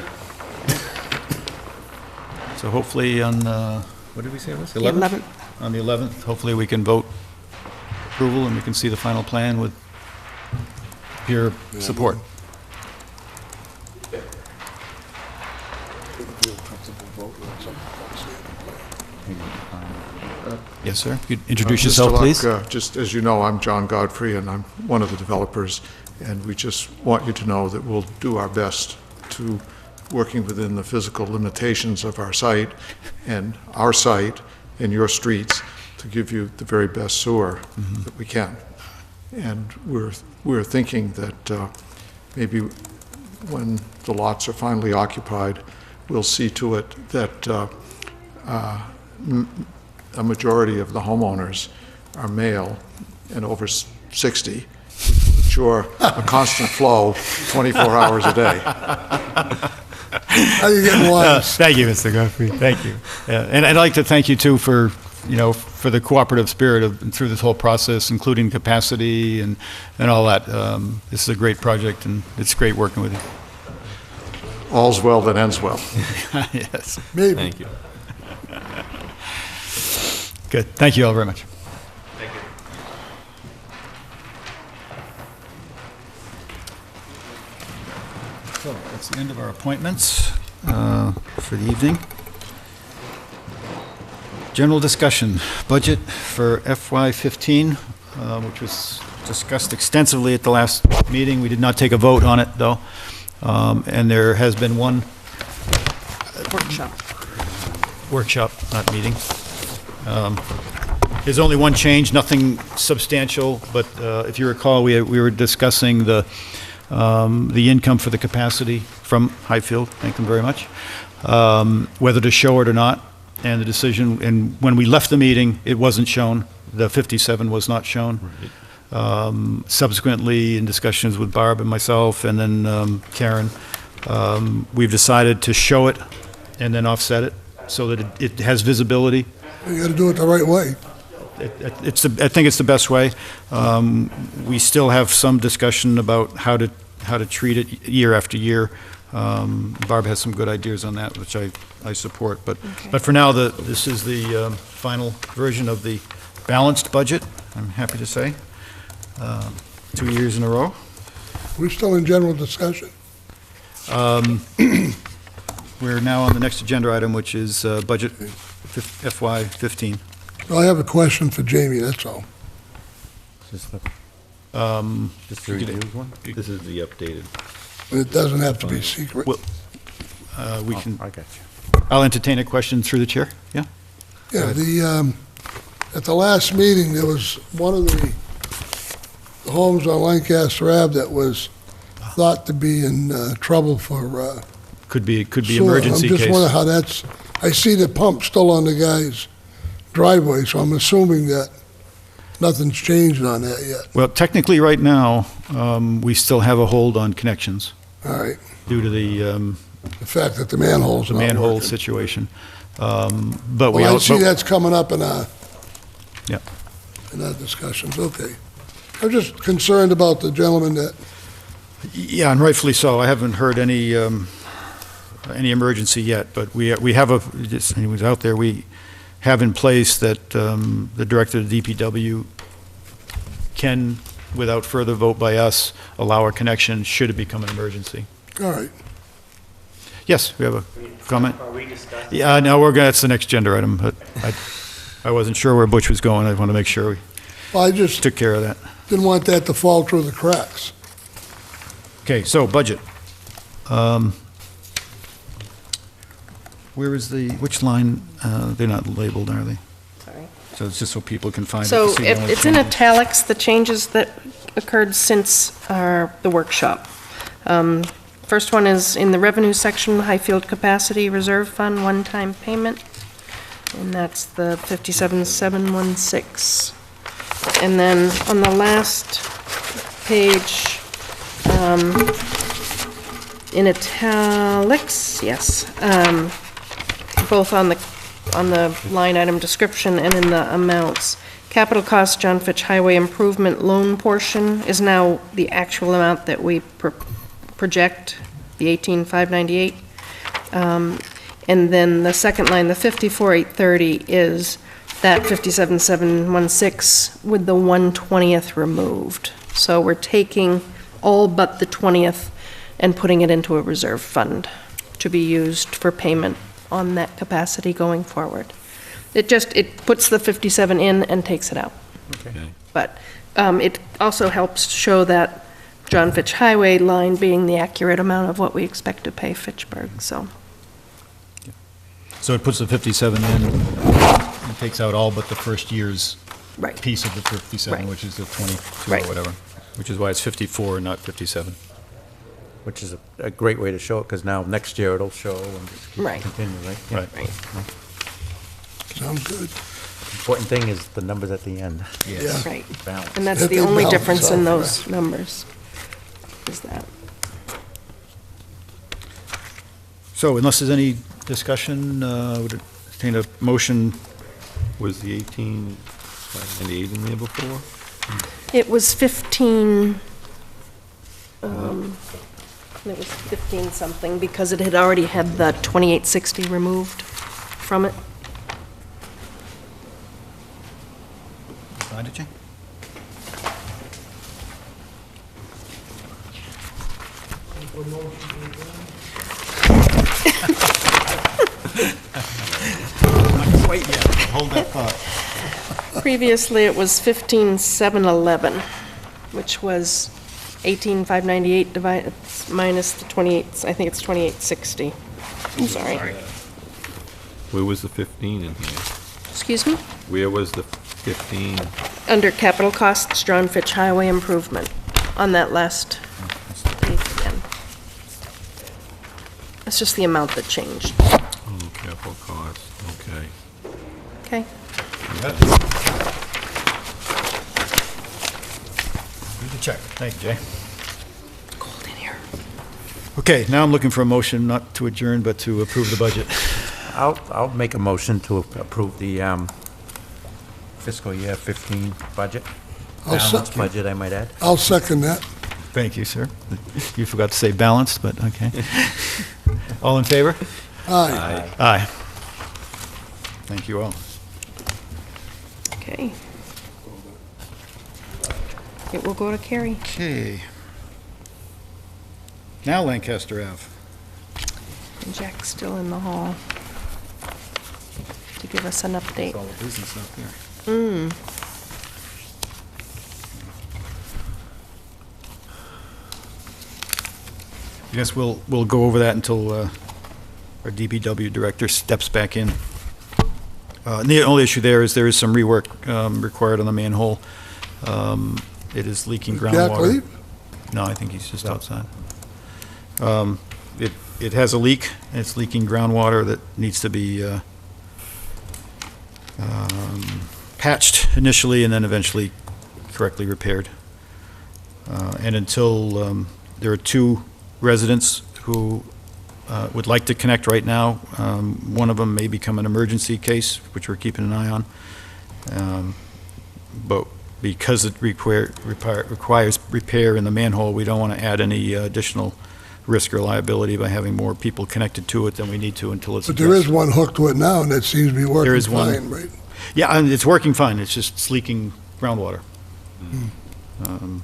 [SPEAKER 1] So hopefully on, what did we say it was?
[SPEAKER 5] 11th.
[SPEAKER 1] On the 11th, hopefully we can vote approval and we can see the final plan with peer support. Yes, sir. You'd introduce
[SPEAKER 11] Mr.
[SPEAKER 1] yourself,
[SPEAKER 11] Luck,
[SPEAKER 1] please.
[SPEAKER 11] Just as you know, I'm John Godfrey, and I'm one of the developers, and we just want you to know that we'll do our best to, working within the physical limitations of our site and your streets, to give you the very best sewer that we can. And we're thinking that maybe when the lots are finally occupied, we'll see to it that a majority of the homeowners are male and over 60, which will ensure a constant flow 24 hours a day.
[SPEAKER 2] How you getting wise?
[SPEAKER 1] Thank you, Mr. Godfrey. Thank you. And I'd like to thank you, too, for, for the cooperative spirit through this whole process, including capacity and all that. This is a great project, and it's great working with you.
[SPEAKER 11] All's well that ends well.
[SPEAKER 1] Yes.
[SPEAKER 2] Maybe.
[SPEAKER 6] Thank you.
[SPEAKER 1] Good. Thank you all very much.
[SPEAKER 9] Thank you.
[SPEAKER 1] So that's the end of our appointments for the evening. General discussion, budget for FY15, which was discussed extensively at the last meeting. We did not take a vote on it, though. And there has been one workshop, not meeting. There's only one change, nothing substantial, but if you recall, we were discussing the income for the capacity from Highfield, thank them very much, whether to show it or not, and the decision, and when we left the meeting, it wasn't shown, the 57 was not shown. Subsequently, in discussions with Barb and myself, and then Karen, we've decided to show it and then offset it, so that it has visibility.
[SPEAKER 2] You gotta do it the right way.
[SPEAKER 1] I think it's the best way. We still have some discussion about how to treat it year after year. Barb has some good ideas on that, which I support. But for now, this is the final version of the balanced budget, I'm happy to say. 2 years in a row.
[SPEAKER 2] We're still in general discussion.
[SPEAKER 1] We're now on the next agenda item, which is budget FY15.
[SPEAKER 2] I have a question for Jamie, that's all.
[SPEAKER 6] Just the
[SPEAKER 1] Just
[SPEAKER 6] reviews one? This is the updated.
[SPEAKER 2] And it doesn't have to be secret.
[SPEAKER 1] Well, we can,
[SPEAKER 6] I got you.
[SPEAKER 1] I'll entertain a question through the chair, yeah?
[SPEAKER 2] Yeah, at the last meeting, there was one of the homes on Lancaster Ave that was thought to be in trouble for
[SPEAKER 1] Could be
[SPEAKER 2] sewer.
[SPEAKER 1] emergency
[SPEAKER 2] I'm just wondering
[SPEAKER 1] case.
[SPEAKER 2] how that's, I see the pump still on the guy's driveway, so I'm assuming that nothing's changed on that yet.
[SPEAKER 1] Well, technically, right now, we still have a hold on connections
[SPEAKER 2] All right,
[SPEAKER 1] due to the
[SPEAKER 2] the fact that the manhole's not
[SPEAKER 1] manhole
[SPEAKER 2] working.
[SPEAKER 1] situation. But we,
[SPEAKER 2] Well, I
[SPEAKER 1] al-
[SPEAKER 2] see
[SPEAKER 1] but-
[SPEAKER 2] that's coming up in our
[SPEAKER 1] Yeah.
[SPEAKER 2] in our discussions, okay. I'm just concerned about the gentleman that,
[SPEAKER 1] Yeah, and rightfully so. I haven't heard any emergency yet, but we have he was out there, we have in place that the director of the DPW can without further vote by us, allow our connection should it become an emergency.
[SPEAKER 2] All right.
[SPEAKER 1] Yes, we have a comment? Yeah, no, that's the next agenda item, but I wasn't sure where Butch was going. I want to make sure we
[SPEAKER 2] Well, I just
[SPEAKER 1] took care of that.
[SPEAKER 2] didn't want that to fall through the cracks.
[SPEAKER 1] Okay, so budget. Where is which line, they're not labeled, are they?
[SPEAKER 5] Sorry.
[SPEAKER 1] So it's just so people can find it.
[SPEAKER 5] So
[SPEAKER 1] to see the only
[SPEAKER 5] it's in
[SPEAKER 1] changes.
[SPEAKER 5] italics, the changes that occurred since the workshop. First one is in the revenue section, Highfield Capacity Reserve Fund, one-time payment, and that's the 57,716. And then on the last page, in italics, yes, both on the line item description and in the amounts. Capital cost, John Fitch Highway Improvement Loan portion is now the actual amount that we project, the 18,598. And then the second line, the 54,830, is that 57,716 with the 1/20th removed. So we're taking all but the 20th and putting it into a reserve fund to be used for payment on that capacity going forward. It puts the 57 in and takes it out.
[SPEAKER 6] Okay.
[SPEAKER 5] But it also helps show that John Fitch Highway line being the accurate amount of what we expect to pay Fitchburg, so.
[SPEAKER 1] So it puts the 57 in, and takes out all but the first year's
[SPEAKER 5] Right.
[SPEAKER 1] piece of the 57,
[SPEAKER 5] Right.
[SPEAKER 1] which is the 22
[SPEAKER 5] Right.
[SPEAKER 1] or whatever, which is why it's 54 and not 57.
[SPEAKER 4] Which is a great way to show it, because now next year it'll show and just keep
[SPEAKER 5] Right.
[SPEAKER 4] continue, right? Yeah.
[SPEAKER 1] Right.
[SPEAKER 5] Right.
[SPEAKER 2] Sounds good.
[SPEAKER 4] Important thing is the numbers at the end.
[SPEAKER 2] Yeah.
[SPEAKER 5] Right.
[SPEAKER 4] Balance.
[SPEAKER 5] And that's
[SPEAKER 2] That
[SPEAKER 5] the
[SPEAKER 2] they
[SPEAKER 5] only
[SPEAKER 2] balance
[SPEAKER 5] difference in
[SPEAKER 2] out,
[SPEAKER 5] those numbers, is that.
[SPEAKER 1] So unless there's any discussion, would entertain a motion.
[SPEAKER 6] Was the 1898 in there before?
[SPEAKER 5] It was 15, it was 15 something, because it had already had the 2860 removed from it.
[SPEAKER 1] Find it, Jane? Wait yet, hold that thought.
[SPEAKER 5] Previously, it was 15,711, which was 18,598 divided, minus the 28, I think it's 2860. I'm sorry.
[SPEAKER 6] Where was the 15 in here?
[SPEAKER 5] Excuse me?
[SPEAKER 6] Where was the 15?
[SPEAKER 5] Under capital costs, John Fitch Highway Improvement, on that last page again. It's just the amount that changed.
[SPEAKER 6] Oh, capital cost, okay.
[SPEAKER 5] Okay?
[SPEAKER 1] Read the check. Thank you, Jay.
[SPEAKER 5] Cold in here.
[SPEAKER 1] Okay, now I'm looking for a motion not to adjourn, but to approve the budget.
[SPEAKER 4] I'll make a motion to approve the fiscal year 15 budget.
[SPEAKER 2] I'll
[SPEAKER 4] Balanced
[SPEAKER 2] second.
[SPEAKER 4] budget, I might add.
[SPEAKER 2] I'll second that.
[SPEAKER 1] Thank you, sir. You forgot to say balanced, but okay. All in favor?
[SPEAKER 2] Aye.
[SPEAKER 1] Aye. Thank you all.
[SPEAKER 5] Okay. It will go to Carrie.
[SPEAKER 1] Okay. Now Lancaster Ave.
[SPEAKER 5] And Jack's still in the hall to give us an update.
[SPEAKER 1] All the business out there. I guess we'll go over that until our DPW director steps back in. And the only issue there is some rework required on the manhole. It is leaking
[SPEAKER 2] Jack
[SPEAKER 1] groundwater.
[SPEAKER 2] leave?
[SPEAKER 1] No, I think he's just outside. It has a leak, and it's leaking groundwater that needs to be patched initially and then eventually correctly repaired. And until, there are two residents who would like to connect right now. One of them may become an emergency case, which we're keeping an eye on. But because it requires repair in the manhole, we don't want to add any additional risk or liability by having more people connected to it than we need to until it's
[SPEAKER 2] But
[SPEAKER 1] addressed.
[SPEAKER 2] there is one hooked to it now, and it seems to be working
[SPEAKER 1] is one.
[SPEAKER 2] fine, right?
[SPEAKER 1] Yeah, and it's working fine, it's just leaking groundwater. Okay.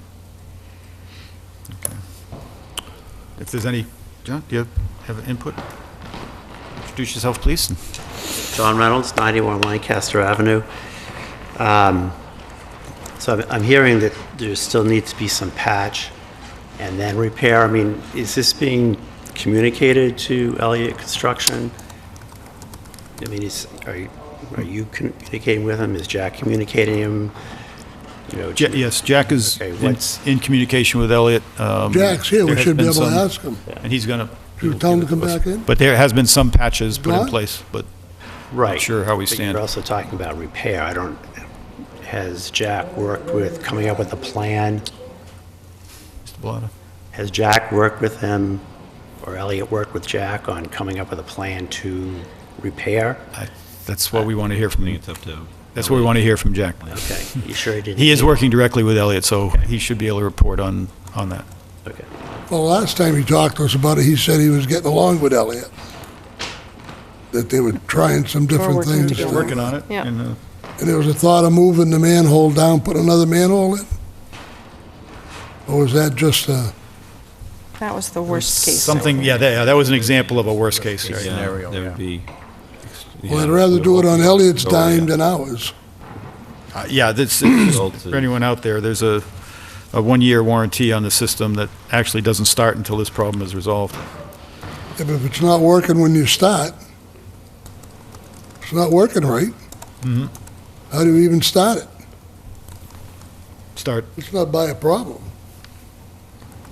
[SPEAKER 1] If there's any, John, do you have an input? Introduce yourself, please.
[SPEAKER 12] John Reynolds, 91 Lancaster Avenue. So I'm hearing that there still needs to be some patch and then repair. I mean, is this being communicated to Elliott Construction? I mean, are you communicating with him? Is Jack communicating him? You know,
[SPEAKER 1] Yes, Jack is
[SPEAKER 12] Okay,
[SPEAKER 1] in communication with Elliot.
[SPEAKER 2] Jack's here, we
[SPEAKER 1] there has
[SPEAKER 2] should be
[SPEAKER 1] been
[SPEAKER 2] able to
[SPEAKER 1] some-
[SPEAKER 2] ask him.
[SPEAKER 1] And he's gonna.
[SPEAKER 2] Should we tell him to come back in?
[SPEAKER 1] But there has been some patches put in
[SPEAKER 2] Gone?
[SPEAKER 1] place, but
[SPEAKER 12] Right.
[SPEAKER 1] sure how we
[SPEAKER 12] But
[SPEAKER 1] stand.
[SPEAKER 12] You're also talking about repair. Has Jack worked with coming up with a plan?
[SPEAKER 1] Mr. Bellata?
[SPEAKER 12] Has Jack worked with him, or Elliot worked with Jack on coming up with a plan to repair?
[SPEAKER 1] That's what we want to hear from,
[SPEAKER 6] It's up to.
[SPEAKER 1] that's what we want to hear from Jack.
[SPEAKER 12] Okay, you sure he didn't?
[SPEAKER 1] He is working directly with Elliot, so he should be able to report on that.
[SPEAKER 12] Okay.
[SPEAKER 2] Well, last time he talked to us about it, he said he was getting along with Elliot. That they were trying some different
[SPEAKER 5] working
[SPEAKER 2] things.
[SPEAKER 5] together.
[SPEAKER 1] Working on it.
[SPEAKER 5] Yeah.
[SPEAKER 1] and,
[SPEAKER 2] And there was a thought of moving the manhole down, put another manhole in? Or was that just a,
[SPEAKER 5] That was the worst case.
[SPEAKER 1] Something, yeah, that was an example of a worst case. right?
[SPEAKER 4] Scenario,
[SPEAKER 6] That
[SPEAKER 4] yeah.
[SPEAKER 6] would be.
[SPEAKER 2] well, I'd rather do it on Elliot's
[SPEAKER 6] Oh,
[SPEAKER 2] dime
[SPEAKER 6] yeah.
[SPEAKER 2] than ours.
[SPEAKER 1] Yeah, that's, for anyone out there, there's a one-year warranty on the system that actually doesn't start until this problem is resolved.
[SPEAKER 2] Yeah, but if it's not working when you start, it's not working right. How do you even start it?
[SPEAKER 1] Start
[SPEAKER 2] by a problem.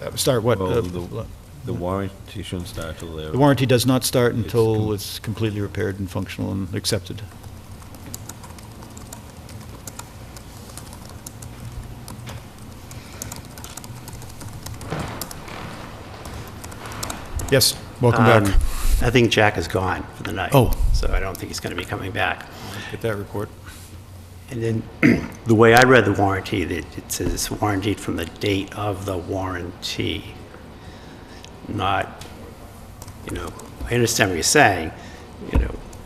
[SPEAKER 1] what?
[SPEAKER 6] Well, the warranty shouldn't start till there.
[SPEAKER 1] The warranty does not start until it's completely repaired and functional and accepted. Yes, welcome back.
[SPEAKER 12] I think Jack is gone for the night.
[SPEAKER 1] Oh.
[SPEAKER 12] So I don't think he's going to be coming back.
[SPEAKER 1] Get that report.
[SPEAKER 12] And then, the way I read the warranty, that it says warranted from the date of the warranty, not, I understand what you're saying,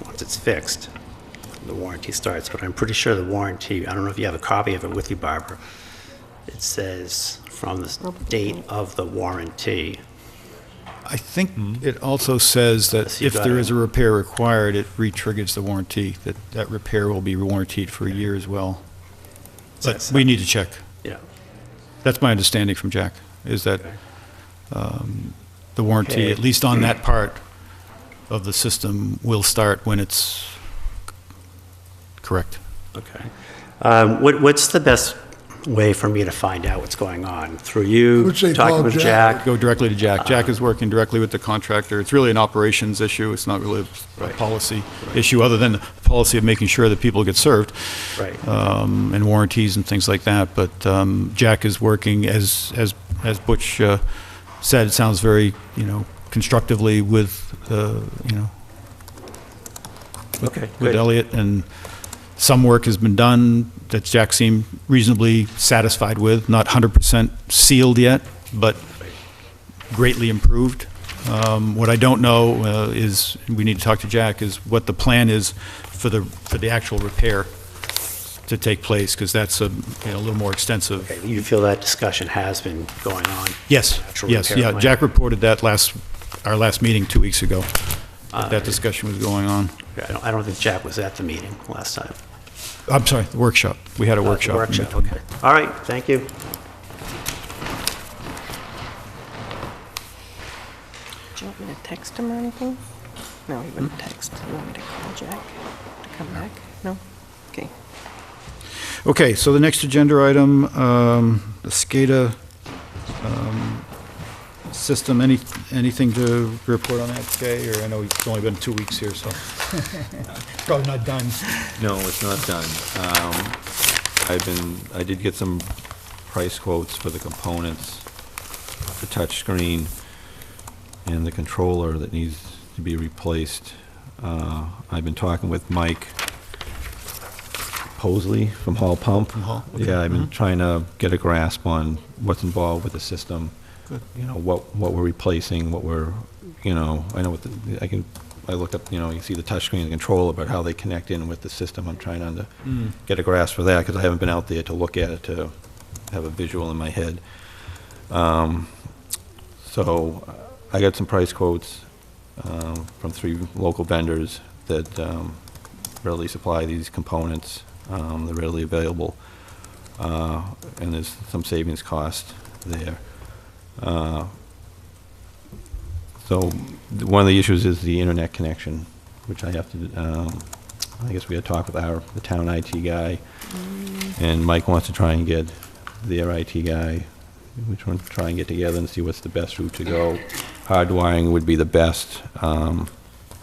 [SPEAKER 12] once it's fixed, the warranty starts, but I'm pretty sure the warranty, I don't know if you have a copy of it with you, Barbara, it says from the date of the warranty.
[SPEAKER 1] I think it also says that
[SPEAKER 12] Yes, you
[SPEAKER 1] if
[SPEAKER 12] got
[SPEAKER 1] there
[SPEAKER 12] it.
[SPEAKER 1] is a repair required, it re-triggers the warranty, that repair will be warranted for a year as well. But we need to check.
[SPEAKER 12] Yeah.
[SPEAKER 1] That's my understanding from Jack, is that
[SPEAKER 12] Okay.
[SPEAKER 1] the warranty,
[SPEAKER 12] Okay.
[SPEAKER 1] at least on that part of the system, will start when it's correct.
[SPEAKER 12] Okay. What's the best way for me to find out what's going on? Through
[SPEAKER 2] I
[SPEAKER 12] you,
[SPEAKER 2] would say
[SPEAKER 12] talking
[SPEAKER 2] call
[SPEAKER 12] with
[SPEAKER 2] Jack.
[SPEAKER 12] Jack?
[SPEAKER 1] Go directly to Jack. Jack is working directly with the contractor. It's really an operations issue. It's not really a
[SPEAKER 12] Right.
[SPEAKER 1] policy issue, other than the policy of making sure that people get served.
[SPEAKER 12] Right.
[SPEAKER 1] And warranties and things like that. But Jack is working, as Butch said, it sounds very, constructively with,
[SPEAKER 12] Okay,
[SPEAKER 1] with
[SPEAKER 12] good.
[SPEAKER 1] Elliot, and some work has been done that Jack seemed reasonably satisfied with, not 100% sealed yet, but greatly improved. What I don't know is, we need to talk to Jack, is what the plan is for the actual repair to take place, because that's a little more extensive.
[SPEAKER 12] Okay, you feel that discussion has been going on?
[SPEAKER 1] Yes,
[SPEAKER 12] Actual
[SPEAKER 1] yes,
[SPEAKER 12] repair
[SPEAKER 1] yeah.
[SPEAKER 12] plan.
[SPEAKER 1] Jack reported that our last meeting 2 weeks ago, that discussion was going on.
[SPEAKER 12] I don't think Jack was at the meeting last time.
[SPEAKER 1] I'm sorry, the workshop. We had a workshop.
[SPEAKER 12] Workshop, okay. All right, thank you.
[SPEAKER 5] Do you want me to text him or anything? No, he wouldn't text. You want me to call Jack to come back? No? Okay.
[SPEAKER 1] Okay, so the next agenda item, the SCADA system, anything to report on that, Kay? Or I know it's only been 2 weeks here, so probably not done.
[SPEAKER 6] No, it's not done. I did get some price quotes for the components, the touch screen, and the controller that needs to be replaced. I've been talking with Mike Posley from Hall Pump.
[SPEAKER 1] From Hall, okay.
[SPEAKER 6] Yeah, I've been trying to get a grasp on what's involved with the system.
[SPEAKER 1] Good.
[SPEAKER 6] What we're replacing, what we're, I know what I looked up, you see the touchscreen and the controller, but how they connect in with the system. I'm trying to get a grasp for that, because I haven't been out there to look at it to have a visual in my head. So I got some price quotes from 3 local vendors that readily supply these components. They're readily available, and there's some savings cost there. So one of the issues is the internet connection, which I have to, I guess we had talked with the town IT guy, and Mike wants to try and get their IT guy. We try and get together and see what's the best route to go. Hardwiring would be the best,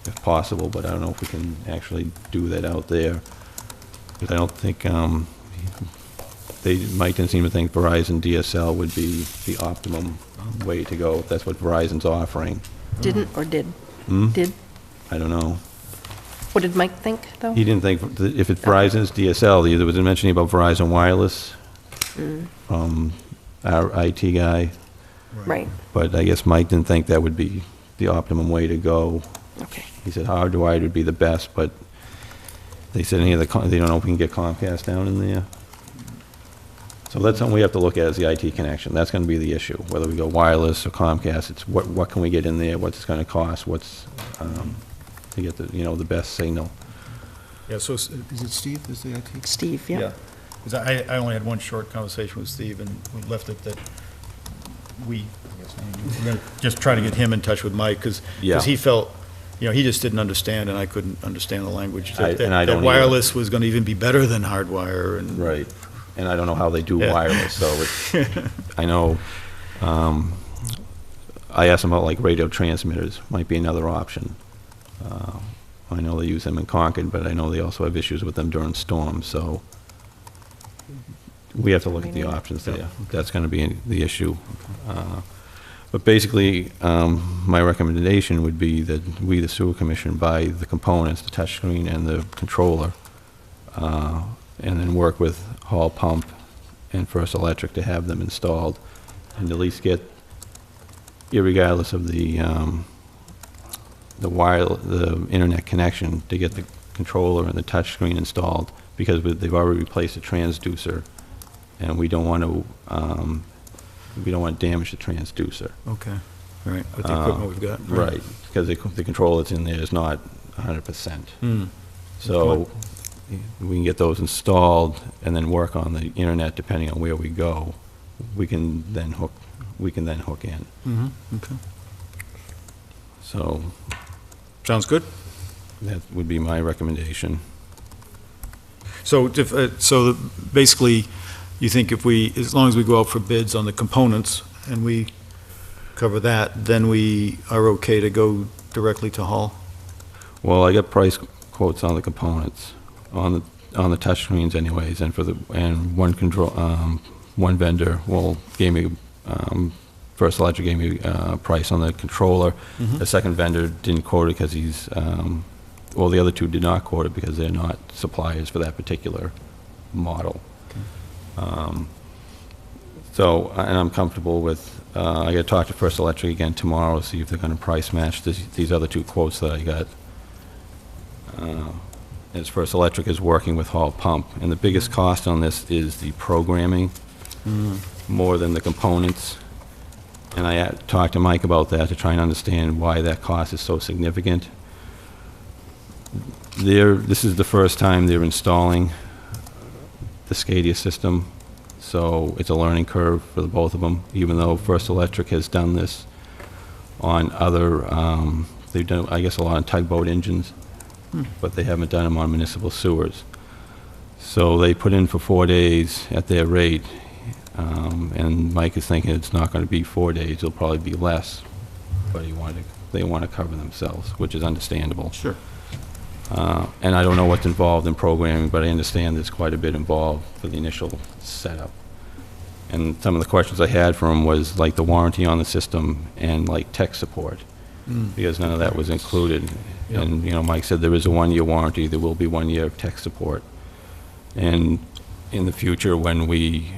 [SPEAKER 6] if possible, but I don't know if we can actually do that out there. Because I don't think, Mike didn't seem to think Verizon DSL would be the optimum way to go, if that's what Verizon's offering.
[SPEAKER 5] Didn't or did? Did?
[SPEAKER 6] I don't know.
[SPEAKER 5] What did Mike think, though?
[SPEAKER 6] He didn't think, if it's Verizon's DSL, there was a mentioning about Verizon Wireless from our IT guy,
[SPEAKER 5] Right,
[SPEAKER 6] but I guess Mike didn't think that would be the optimum way to go.
[SPEAKER 5] okay.
[SPEAKER 6] He said hardwired would be the best, but they said they don't know if we can get Comcast down in there. So that's something we have to look at, is the IT connection. That's going to be the issue, whether we go wireless or Comcast. It's what can we get in there, what's it going to cost, what's, to get the, the best signal.
[SPEAKER 1] Yeah, so is it Steve, is the IT?
[SPEAKER 5] Steve, yeah.
[SPEAKER 1] Yeah, because I only had one short conversation with Steve, and we left it that we're going to just try to get him in touch with Mike, because
[SPEAKER 6] Yeah.
[SPEAKER 1] he felt, he just didn't understand, and I couldn't understand the language.
[SPEAKER 6] I don't
[SPEAKER 1] That
[SPEAKER 6] either.
[SPEAKER 1] wireless was going to even be better than hardwire, and.
[SPEAKER 6] Right. And I don't know how they do
[SPEAKER 1] Yeah.
[SPEAKER 6] wireless, so it's, I know, I asked them about like radio transmitters, might be another option. I know they use them in Concord, but I know they also have issues with them during storms, so we have to look at the options there. That's going to be the issue. But basically, my recommendation would be that we, the sewer commission, buy the components, the touchscreen and the controller, and then work with Hall Pump and First Electric to have them installed, and at least get, irregardless of the internet connection, to get the controller and the touchscreen installed, because they've already replaced the transducer, and we don't want to damage the transducer.
[SPEAKER 1] Okay, all right, with the equipment we've got.
[SPEAKER 6] Right, because the control that's in there is not 100%.
[SPEAKER 1] Hmm.
[SPEAKER 6] So we can get those installed and then work on the internet depending on where we go. We can then hook in.
[SPEAKER 1] Okay.
[SPEAKER 6] So
[SPEAKER 1] Sounds good.
[SPEAKER 6] that would be my recommendation.
[SPEAKER 1] So, basically, you think as long as we go out for bids on the components and we cover that, then we are okay to go directly to Hall?
[SPEAKER 6] Well, I got price quotes on the components, on the touchscreens anyways, and one vendor gave me, First Electric gave me a price on the controller. The second vendor didn't quote it because the other two did not quote it because they're not suppliers for that particular model. And I'm comfortable with, I got to talk to First Electric again tomorrow, see if they're going to price match these other two quotes that I got. As First Electric is working with Hall Pump, and the biggest cost on this is the programming, more than the components. And I talked to Mike about that to try and understand why that cost is so significant. This is the first time they're installing the SCADA system, so it's a learning curve for the both of them, even though First Electric has done this on other, they've done, I guess, a lot of tugboat engines, but they haven't done them on municipal sewers. So they put in for 4 days at their rate, and Mike is thinking it's not going to be 4 days, it'll probably be less, but they want to cover themselves, which is understandable.
[SPEAKER 1] Sure.
[SPEAKER 6] And I don't know what's involved in programming, but I understand there's quite a bit involved for the initial setup. And some of the questions I had for him was like the warranty on the system and like tech support, because none of that was included.
[SPEAKER 1] Yep.
[SPEAKER 6] And, Mike said there is a 1-year warranty, there will be 1 year of tech support. And in the future, when we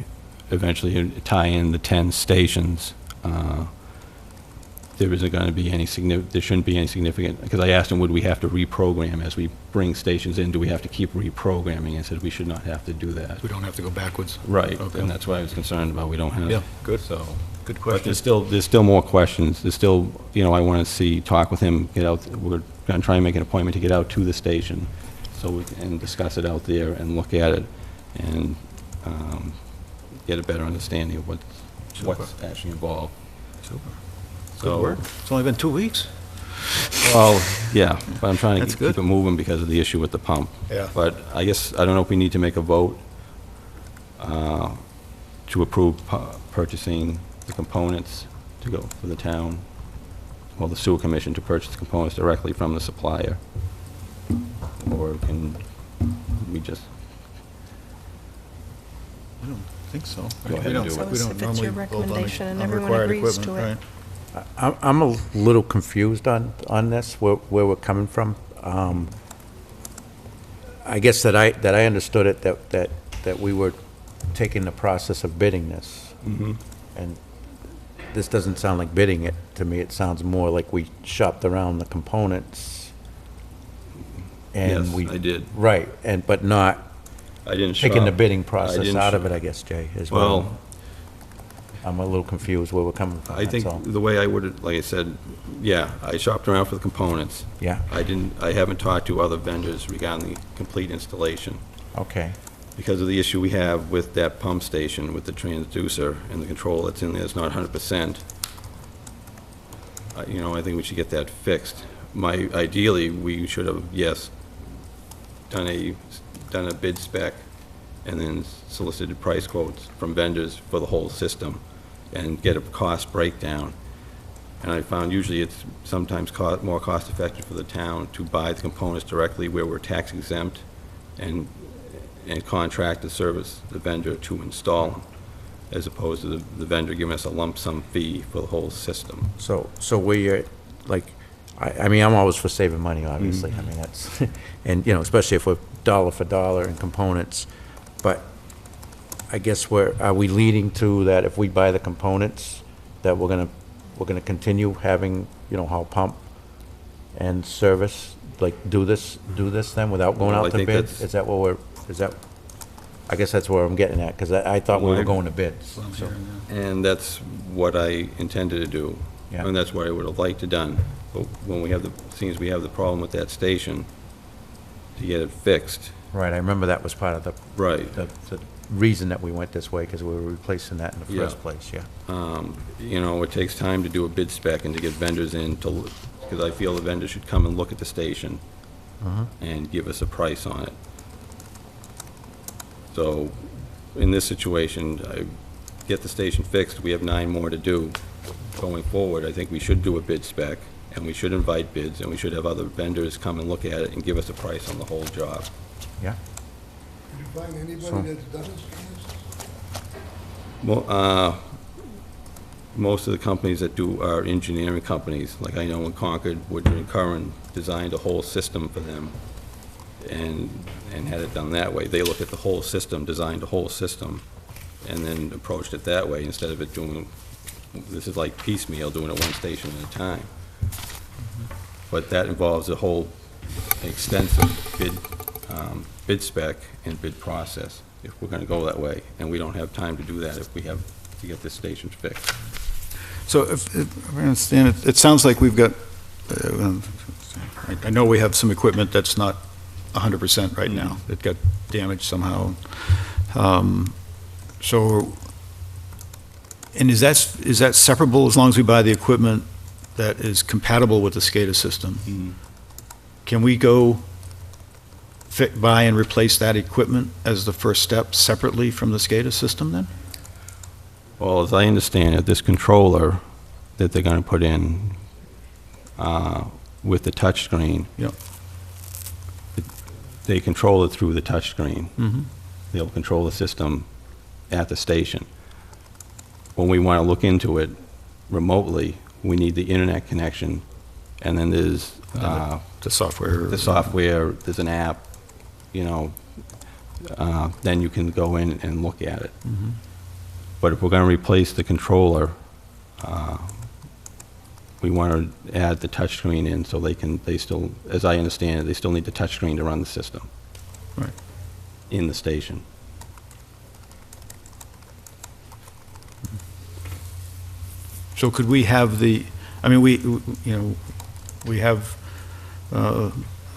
[SPEAKER 6] eventually tie in the 10 stations, there isn't going to be any there shouldn't be any significant, because I asked him, would we have to reprogram as we bring stations in? Do we have to keep reprogramming? And said we should not have to do that.
[SPEAKER 1] We don't have to go backwards.
[SPEAKER 6] Right,
[SPEAKER 1] Okay.
[SPEAKER 6] and that's why I was concerned about we don't have.
[SPEAKER 1] Yeah, good.
[SPEAKER 6] So,
[SPEAKER 1] Good
[SPEAKER 6] but
[SPEAKER 1] question.
[SPEAKER 6] there's still more questions. There's still, I want to talk with him, get out, we're going to try and make an appointment to get out to the station so we can discuss it out there and look at it and get a better understanding of what's actually involved.
[SPEAKER 1] Super.
[SPEAKER 6] So-
[SPEAKER 1] Good work. It's only been 2 weeks.
[SPEAKER 6] Well, yeah, but I'm trying to
[SPEAKER 1] That's good.
[SPEAKER 6] keep it moving because of the issue with the pump.
[SPEAKER 1] Yeah.
[SPEAKER 6] But I guess, I don't know if we need to make a vote to approve purchasing the components to go for the town, well, the sewer commission to purchase the components directly from the supplier. Or can we just
[SPEAKER 1] I don't think so.
[SPEAKER 6] Go ahead and do it.
[SPEAKER 1] We don't
[SPEAKER 5] If it's your
[SPEAKER 1] normally vote on
[SPEAKER 5] recommendation and
[SPEAKER 1] on
[SPEAKER 5] everyone
[SPEAKER 1] required
[SPEAKER 5] agrees
[SPEAKER 1] equipment,
[SPEAKER 5] to it.
[SPEAKER 1] right?
[SPEAKER 4] I'm a little confused on this, where we're coming from. I guess that I understood it, that we were taking the process of bidding this.
[SPEAKER 6] Mhm.
[SPEAKER 4] And this doesn't sound like bidding it to me. It sounds more like we shopped around the components. And
[SPEAKER 6] Yes,
[SPEAKER 4] we
[SPEAKER 6] I did.
[SPEAKER 4] Right, but not
[SPEAKER 6] I didn't
[SPEAKER 4] taking the
[SPEAKER 6] shop.
[SPEAKER 4] bidding
[SPEAKER 6] I
[SPEAKER 4] process
[SPEAKER 6] didn't
[SPEAKER 4] out of
[SPEAKER 6] shop.
[SPEAKER 4] it, I guess, Jay, as well.
[SPEAKER 6] Well,
[SPEAKER 4] I'm a little confused where we're coming from,
[SPEAKER 6] I think
[SPEAKER 4] that's all.
[SPEAKER 6] the way I would, like I said, yeah, I shopped around for the components.
[SPEAKER 4] Yeah,
[SPEAKER 6] I haven't talked to other vendors regarding the complete installation.
[SPEAKER 4] okay.
[SPEAKER 6] Because of the issue we have with that pump station, with the transducer and the control that's in there is not 100%. I think we should get that fixed. Ideally, we should have, yes, done a bid spec and then solicited price quotes from vendors for the whole system and get a cost breakdown. And I found usually it's sometimes more cost-effective for the town to buy the components directly where we're tax exempt and contract the service, the vendor to install them, as opposed to the vendor giving us a lump sum fee for the whole system.
[SPEAKER 4] So we're, like, I mean, I'm always for saving money, obviously. I mean, that's, and, especially if we're dollar for dollar in components. But I guess are we leading to that if we buy the components, that we're gonna continue having, haul pump and service, like, do this then without going
[SPEAKER 6] Well, I
[SPEAKER 4] out to
[SPEAKER 6] think
[SPEAKER 4] bid?
[SPEAKER 6] that's-
[SPEAKER 4] I guess that's where I'm getting at, because I thought we were
[SPEAKER 6] Well,
[SPEAKER 4] going to bids. So,
[SPEAKER 6] And that's what I intended to do.
[SPEAKER 4] Yeah.
[SPEAKER 6] And that's what I would have liked to done. But when we have seems we have the problem with that station, to get it fixed.
[SPEAKER 4] Right, I remember that was part of the
[SPEAKER 6] Right.
[SPEAKER 4] the reason that we went this way, because we were replacing that in the
[SPEAKER 6] Yeah.
[SPEAKER 4] first place, yeah.
[SPEAKER 6] It takes time to do a bid spec and to get vendors in to, because I feel the vendors should come and look at the station and give us a price on it. So, in this situation, I get the station fixed, we have 9 more to do. Going forward, I think we should do a bid spec, and we should invite bids, and we should have other vendors come and look at it and give us a price on the whole job.
[SPEAKER 4] Yeah?
[SPEAKER 2] Did you find
[SPEAKER 4] So-
[SPEAKER 2] anybody that's done this?
[SPEAKER 6] Well, most of the companies that do are engineering companies, like I know in Concord, Woodard and Curran designed a whole system for them and had it done that way. They looked at the whole system, designed a whole system, and then approached it that way instead of it doing, this is like piecemeal, doing it one station at a time. But that involves a whole extensive bid spec and bid process if we're gonna go that way. And we don't have time to do that if we have to get this station fixed.
[SPEAKER 1] So if I understand, it sounds like we've got, I know we have some equipment that's not 100% right now. It got damaged somehow. So, and is that separable as long as we buy the equipment that is compatible with the SCADA system? Can we go buy and replace that equipment as the first step separately from the SCADA system then?
[SPEAKER 6] Well, as I understand it, this controller that they're gonna put in with the touchscreen,
[SPEAKER 1] Yep.
[SPEAKER 6] they control it through the touchscreen.
[SPEAKER 1] Mm-hmm.
[SPEAKER 6] They'll control the system at the station. When we want to look into it remotely, we need the internet connection, and then there's
[SPEAKER 1] The software.
[SPEAKER 6] there's an app, then you can go in and look at it.
[SPEAKER 1] Mhm.
[SPEAKER 6] But if we're going to replace the controller, we want to add the touchscreen in so they still, as I understand it, they still need the touchscreen to run the system.
[SPEAKER 1] Right.
[SPEAKER 6] In the station.
[SPEAKER 1] So could we have we have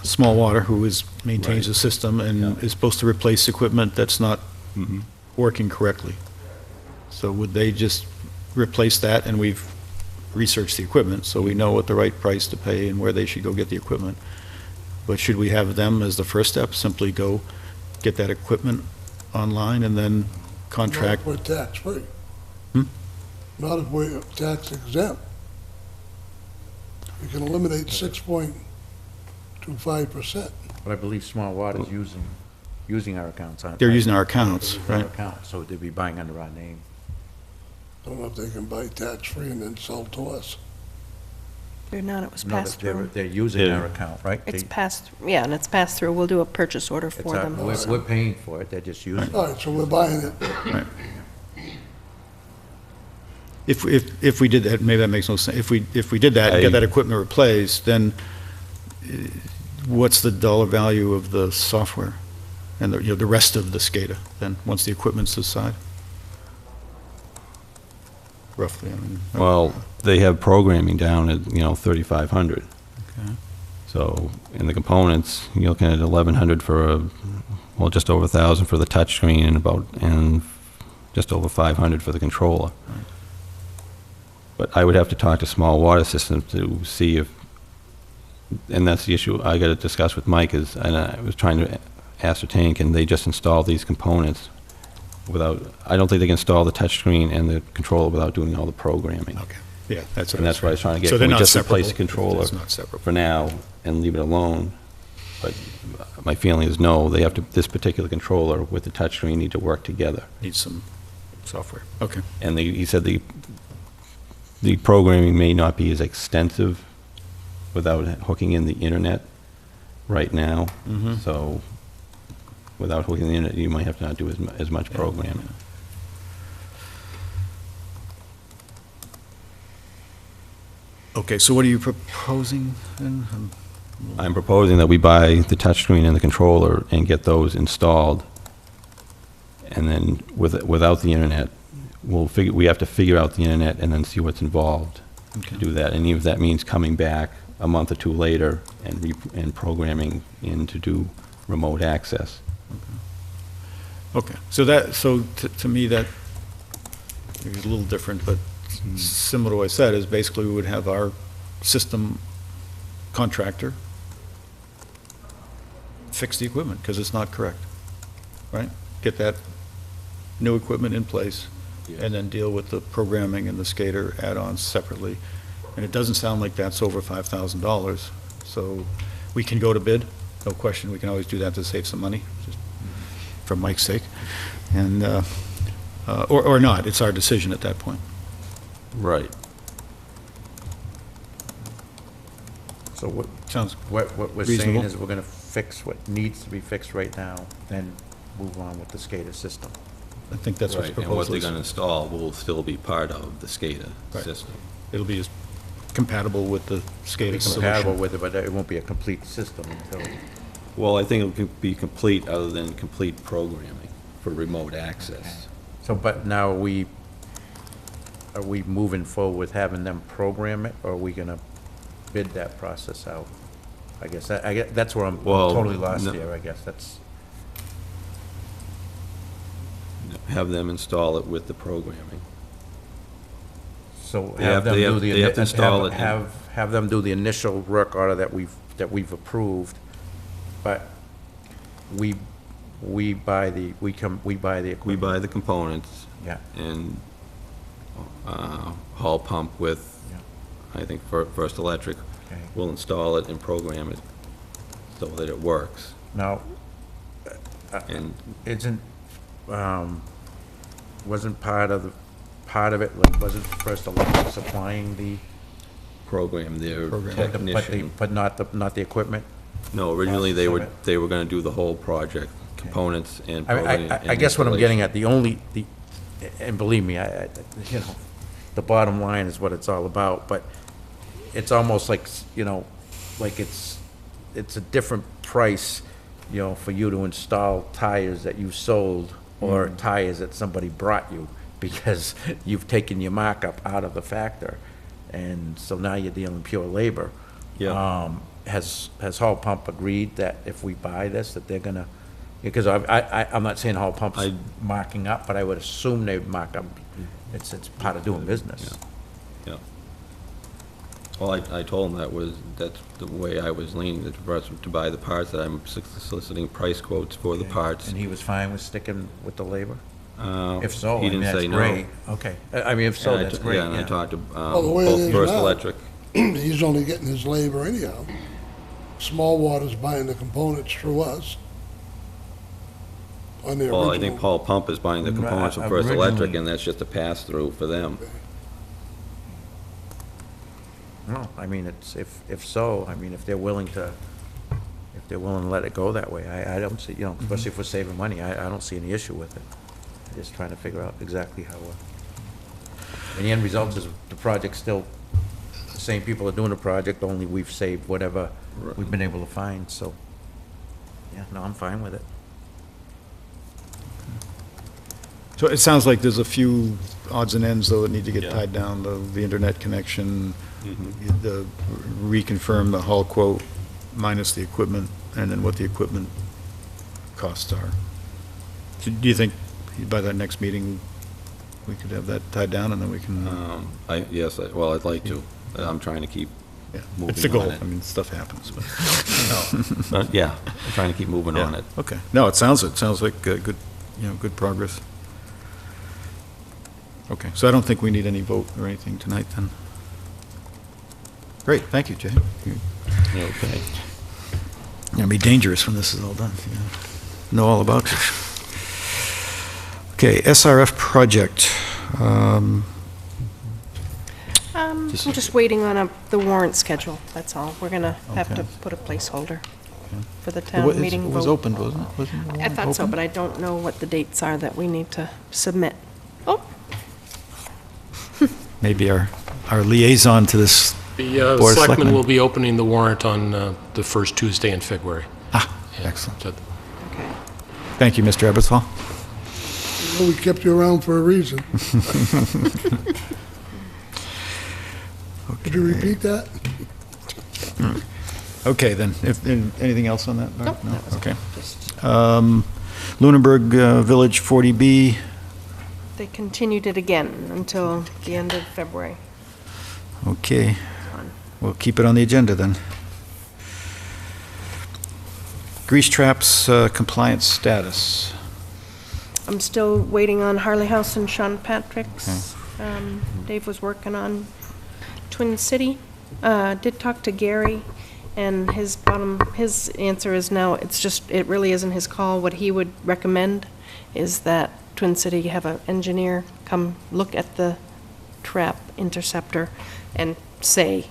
[SPEAKER 1] Small Water, who maintains
[SPEAKER 6] Right.
[SPEAKER 1] the system and
[SPEAKER 6] Yeah.
[SPEAKER 1] is supposed to replace equipment that's not working correctly. So would they just replace that, and we've researched the equipment, so we know what the right price to pay and where they should go get the equipment. But should we have them as the first step, simply go get that equipment online and then contract?
[SPEAKER 2] Not if we're tax-free.
[SPEAKER 1] Hmm?
[SPEAKER 2] Not if we're tax exempt. We can eliminate 6.25%.
[SPEAKER 4] But I believe Small Water's using our accounts, aren't
[SPEAKER 1] They're
[SPEAKER 4] they?
[SPEAKER 1] using our accounts,
[SPEAKER 4] Using our
[SPEAKER 1] right?
[SPEAKER 4] account, so they'd be buying under our name.
[SPEAKER 2] Don't know if they can buy tax-free and then sell to us.
[SPEAKER 5] They're not, it was
[SPEAKER 4] No,
[SPEAKER 5] passed through.
[SPEAKER 4] they're using
[SPEAKER 6] Yeah.
[SPEAKER 4] our account, right?
[SPEAKER 5] It's
[SPEAKER 4] They-
[SPEAKER 5] passed, yeah, and it's passed through. We'll do a purchase order
[SPEAKER 4] it's
[SPEAKER 5] for
[SPEAKER 4] our-
[SPEAKER 5] them.
[SPEAKER 4] We're paying for it, they're just using it.
[SPEAKER 2] All right, so we're buying it.
[SPEAKER 1] If we did that, maybe that makes no sense. If we did that and get that equipment replaced, then what's the dollar value of the software and the rest of the SCADA then, once the equipment's aside? Roughly, I mean.
[SPEAKER 6] Well, they have programming down at, 3,500.
[SPEAKER 1] Okay.
[SPEAKER 6] So, in the components, you're looking at 1,100 just over 1,000 for the touchscreen and just over 500 for the controller. But I would have to talk to Small Water Systems to see if, and that's the issue I got to discuss with Mike, and I was trying to ascertain, can they just install these components without, I don't think they can install the touchscreen and the controller without doing all the programming.
[SPEAKER 1] Okay, yeah, that's what
[SPEAKER 6] And that's what I was trying to get.
[SPEAKER 1] So they're
[SPEAKER 6] Can we
[SPEAKER 1] not
[SPEAKER 6] just replace the
[SPEAKER 1] separable?
[SPEAKER 6] controller
[SPEAKER 1] It's not separable.
[SPEAKER 6] for now and leave it alone? But my feeling is no, they have to, this particular controller with the touchscreen need to work together.
[SPEAKER 1] Needs some software, okay.
[SPEAKER 6] And he said the programming may not be as extensive without hooking in the internet right now.
[SPEAKER 1] Mhm.
[SPEAKER 6] So without hooking in the internet, you might have to not do as much programming.
[SPEAKER 1] Okay, so what are you proposing then?
[SPEAKER 6] I'm proposing that we buy the touchscreen and the controller and get those installed. And then without the internet, we have to figure out the internet and then see what's involved to
[SPEAKER 1] Okay.
[SPEAKER 6] do that. And even if that means coming back a month or two later and programming in to do remote access.
[SPEAKER 1] Okay, so to me, that is a little different, but similar to what I said, is basically we would have our system contractor fix the equipment, because it's not correct, right? Get that new equipment in place, and then deal with the programming and the SCADA add-ons separately. And it doesn't sound like that's over $5,000, so we can go to bid, no question, we can always do that to save some money, just for Mike's sake, and, or not, it's our decision at that point.
[SPEAKER 6] Right.
[SPEAKER 4] So what
[SPEAKER 1] Sounds
[SPEAKER 4] we're saying
[SPEAKER 1] reasonable.
[SPEAKER 4] is we're gonna fix what needs to be fixed right now, then move on with the SCADA system.
[SPEAKER 1] I think that's what's
[SPEAKER 6] Right, and what
[SPEAKER 1] proposed.
[SPEAKER 6] they're going to install will still be part of the SCADA
[SPEAKER 1] Right.
[SPEAKER 6] system.
[SPEAKER 1] It'll be as compatible with the SCADA
[SPEAKER 4] Compatible
[SPEAKER 1] solution.
[SPEAKER 4] with it, but it won't be a complete system until,
[SPEAKER 6] Well, I think it could be complete other than complete programming for remote access.
[SPEAKER 4] so, but now are we moving forward with having them program it, or are we gonna bid that process out? I guess, that's where I'm
[SPEAKER 6] Well,
[SPEAKER 4] totally lost
[SPEAKER 6] no-
[SPEAKER 4] here, I guess, that's,
[SPEAKER 6] Have them install it with the programming.
[SPEAKER 4] so
[SPEAKER 6] They
[SPEAKER 4] have them
[SPEAKER 6] they
[SPEAKER 4] do
[SPEAKER 6] have-
[SPEAKER 4] the.
[SPEAKER 6] they have to install it.
[SPEAKER 4] Have them do the initial work order that we've approved, but we buy the equipment.
[SPEAKER 6] We buy the components
[SPEAKER 4] Yeah,
[SPEAKER 6] and Hall Pump with,
[SPEAKER 4] Yeah.
[SPEAKER 6] I think, First Electric
[SPEAKER 4] okay.
[SPEAKER 6] will install it and program it so that it works.
[SPEAKER 4] Now,
[SPEAKER 6] And
[SPEAKER 4] isn't, wasn't part of it, like, wasn't First Electric supplying the,
[SPEAKER 6] program their technician.
[SPEAKER 4] but not the equipment?
[SPEAKER 6] No, originally
[SPEAKER 4] Process of
[SPEAKER 6] they were going to do the whole project, components and
[SPEAKER 4] I
[SPEAKER 6] programming.
[SPEAKER 4] I guess what I'm getting at, and believe me, the bottom line is what it's all about, but it's almost like, you know, like it's a different price, you know, for you to install tires that you sold or tires that somebody brought you, because you've taken your markup out of the factor. And so now you're dealing pure labor.
[SPEAKER 6] Yeah.
[SPEAKER 4] Has Hall Pump agreed that if we buy this, that they're gonna, because I'm not saying Hall Pump's marking up, but I would assume they would mark up. It's part of doing business.
[SPEAKER 6] Yeah. Well, I told him that's the way I was leaning, that for us to buy the parts, that I'm soliciting price quotes for the parts.
[SPEAKER 4] And he was fine with sticking with the labor?
[SPEAKER 6] Uh,
[SPEAKER 4] If so,
[SPEAKER 6] he
[SPEAKER 4] I mean,
[SPEAKER 6] didn't say
[SPEAKER 4] that's
[SPEAKER 6] no.
[SPEAKER 4] great. Okay. I mean, if so,
[SPEAKER 6] And I
[SPEAKER 4] that's
[SPEAKER 6] t-
[SPEAKER 4] great,
[SPEAKER 6] Yeah, and I
[SPEAKER 4] yeah.
[SPEAKER 6] talked to
[SPEAKER 2] Well, the way it
[SPEAKER 6] both
[SPEAKER 2] is
[SPEAKER 6] First
[SPEAKER 2] now-
[SPEAKER 6] Electric.
[SPEAKER 2] He's only getting his labor anyhow. Small Water's buying the components through us. On the
[SPEAKER 6] Well, I think
[SPEAKER 2] original.
[SPEAKER 6] Paul Pump is buying the components from First
[SPEAKER 4] Originally-
[SPEAKER 6] Electric, and that's just a pass-through for them.
[SPEAKER 4] No, I mean, it's, if so, I mean, if they're willing to let it go that way, I don't see, you know, especially if we're saving money, I don't see any issue with it. I'm just trying to figure out exactly how, and the end result is the project's still, the same people are doing the project, only we've saved whatever we've been able to find, so, yeah, no, I'm fine with it.
[SPEAKER 1] So it sounds like there's a few odds and ends, though, that need to get
[SPEAKER 6] Yeah.
[SPEAKER 1] tied down, the internet connection, the reconfirm the hull quote minus the equipment, and then what the equipment costs are. So do you think by that next meeting, we could have that tied down, and then we can,
[SPEAKER 6] Yes, well, I'd like to. I'm trying to keep
[SPEAKER 1] yeah,
[SPEAKER 6] moving
[SPEAKER 1] it's the goal.
[SPEAKER 6] on it.
[SPEAKER 1] I mean, stuff happens, but,
[SPEAKER 6] But, yeah, I'm trying to keep moving on
[SPEAKER 1] yeah,
[SPEAKER 6] it.
[SPEAKER 1] okay. No, it sounds like good, good progress. Okay, so I don't think we need any vote or anything tonight, then. Great, thank you, Jay. You're
[SPEAKER 6] Okay.
[SPEAKER 1] gonna be dangerous when this is all done. You know all about it. Okay, SRF project.
[SPEAKER 5] I'm just waiting on the warrant schedule, that's all. We're gonna have to
[SPEAKER 1] Okay.
[SPEAKER 5] put a placeholder for the
[SPEAKER 1] It
[SPEAKER 5] town meeting vote.
[SPEAKER 1] was opened, wasn't it? Wasn't the
[SPEAKER 5] I
[SPEAKER 1] warrant
[SPEAKER 5] thought so,
[SPEAKER 1] open?
[SPEAKER 5] but I don't know what the dates are that we need to submit. Oh,
[SPEAKER 1] Maybe our liaison to this,
[SPEAKER 13] The
[SPEAKER 1] Board of
[SPEAKER 13] selectmen
[SPEAKER 1] Selectmen.
[SPEAKER 13] will be opening the warrant on the first Tuesday in February. Yeah,
[SPEAKER 1] excellent.
[SPEAKER 13] so
[SPEAKER 5] okay.
[SPEAKER 1] Thank you, Mr. Ebersol.
[SPEAKER 2] Well, we kept you around for a reason. Could you repeat that?
[SPEAKER 1] Okay, then, anything else on that? Barb?
[SPEAKER 5] Nope, that was it.
[SPEAKER 1] Okay.
[SPEAKER 5] Just-
[SPEAKER 1] Lunenburg Village 40B,
[SPEAKER 5] They continued it again until the end of February.
[SPEAKER 1] okay. We'll keep it on the agenda, then. Grease traps compliance status.
[SPEAKER 5] I'm still waiting on Harley House and Sean Patrick's. Dave was working on Twin City. Did talk to Gary, and his answer is no, it really isn't his call. What he would recommend is that Twin City have an engineer come look at the trap interceptor and say,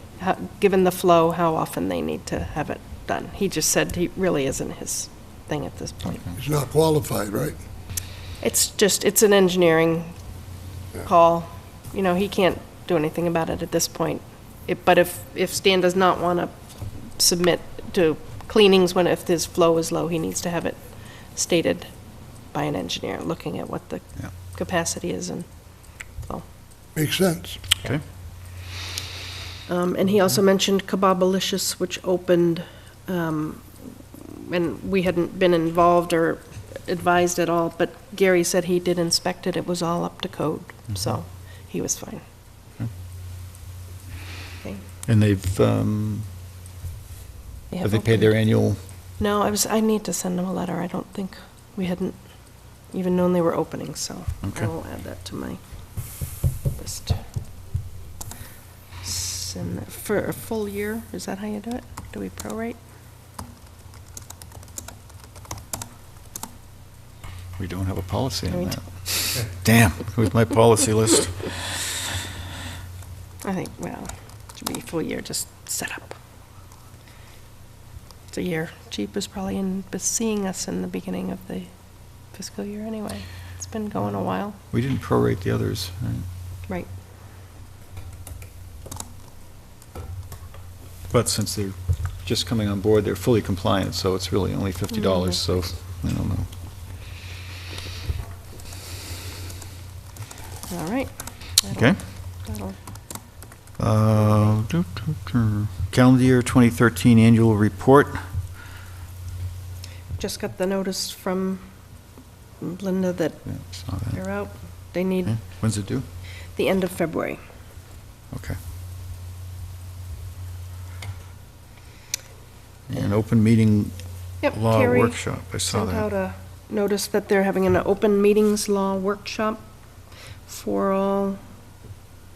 [SPEAKER 5] given the flow, how often they need to have it done. He just said he really isn't his thing at this point.
[SPEAKER 2] He's not qualified, right?
[SPEAKER 5] It's an engineering call. You know, he can't do anything about it at this point. But if Stan does not want to submit to cleanings if his flow is low, he needs to have it stated by an engineer, looking at what the
[SPEAKER 1] Yeah.
[SPEAKER 5] capacity is and flow.
[SPEAKER 2] Makes sense.
[SPEAKER 1] Okay.
[SPEAKER 5] And he also mentioned Kebabalicious, which opened, and we hadn't been involved or advised at all, but Gary said he did inspect it, it was all up to code, so he was fine. Okay.
[SPEAKER 1] And have they paid their annual?
[SPEAKER 5] No, I need to send them a letter, I don't think, we hadn't even known they were opening, so
[SPEAKER 1] Okay.
[SPEAKER 5] I will add that to my list. For a full year, is that how you do it? Do we prorate?
[SPEAKER 1] We don't have a policy
[SPEAKER 5] We
[SPEAKER 1] on
[SPEAKER 5] don't.
[SPEAKER 1] that. Damn, who's my policy list?
[SPEAKER 5] I think, well, it should be full year, just set up. It's a year. Chief is probably seeing us in the beginning of the fiscal year anyway. It's been going a while.
[SPEAKER 1] We didn't prorate the others, right?
[SPEAKER 5] Right.
[SPEAKER 1] But since they're just coming on board, they're fully compliant, so it's really only $50, so I don't know.
[SPEAKER 5] All right.
[SPEAKER 1] Okay.
[SPEAKER 5] That'll-
[SPEAKER 1] Calendar year 2013 annual report.
[SPEAKER 5] Just got the notice from Linda that
[SPEAKER 1] Yeah, saw that.
[SPEAKER 5] they're out. They need
[SPEAKER 1] Okay. When's it due?
[SPEAKER 5] the end of February.
[SPEAKER 1] Okay. An open meeting
[SPEAKER 5] Yep,
[SPEAKER 1] law
[SPEAKER 5] Carrie
[SPEAKER 1] workshop, I saw
[SPEAKER 5] sent out
[SPEAKER 1] that.
[SPEAKER 5] a notice that they're having an open meetings law workshop for all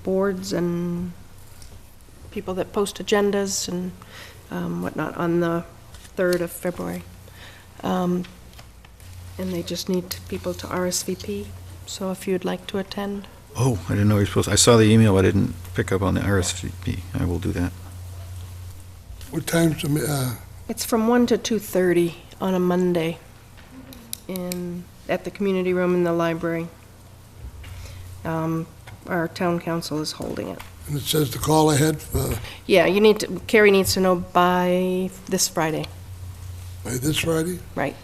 [SPEAKER 5] boards and people that post agendas and whatnot on the 3rd of February. And they just need people to RSVP, so if you'd like to attend.
[SPEAKER 1] Oh, I didn't know you were supposed, I saw the email, I didn't pick up on the RSVP. I will do that.
[SPEAKER 2] What time's the,
[SPEAKER 5] It's from 1 to 2:30 on a Monday at the community room in the library. Our town council is holding it.
[SPEAKER 2] and it says to call ahead for,
[SPEAKER 5] Yeah, Carrie needs to know by this Friday,
[SPEAKER 2] by this Friday?
[SPEAKER 5] right?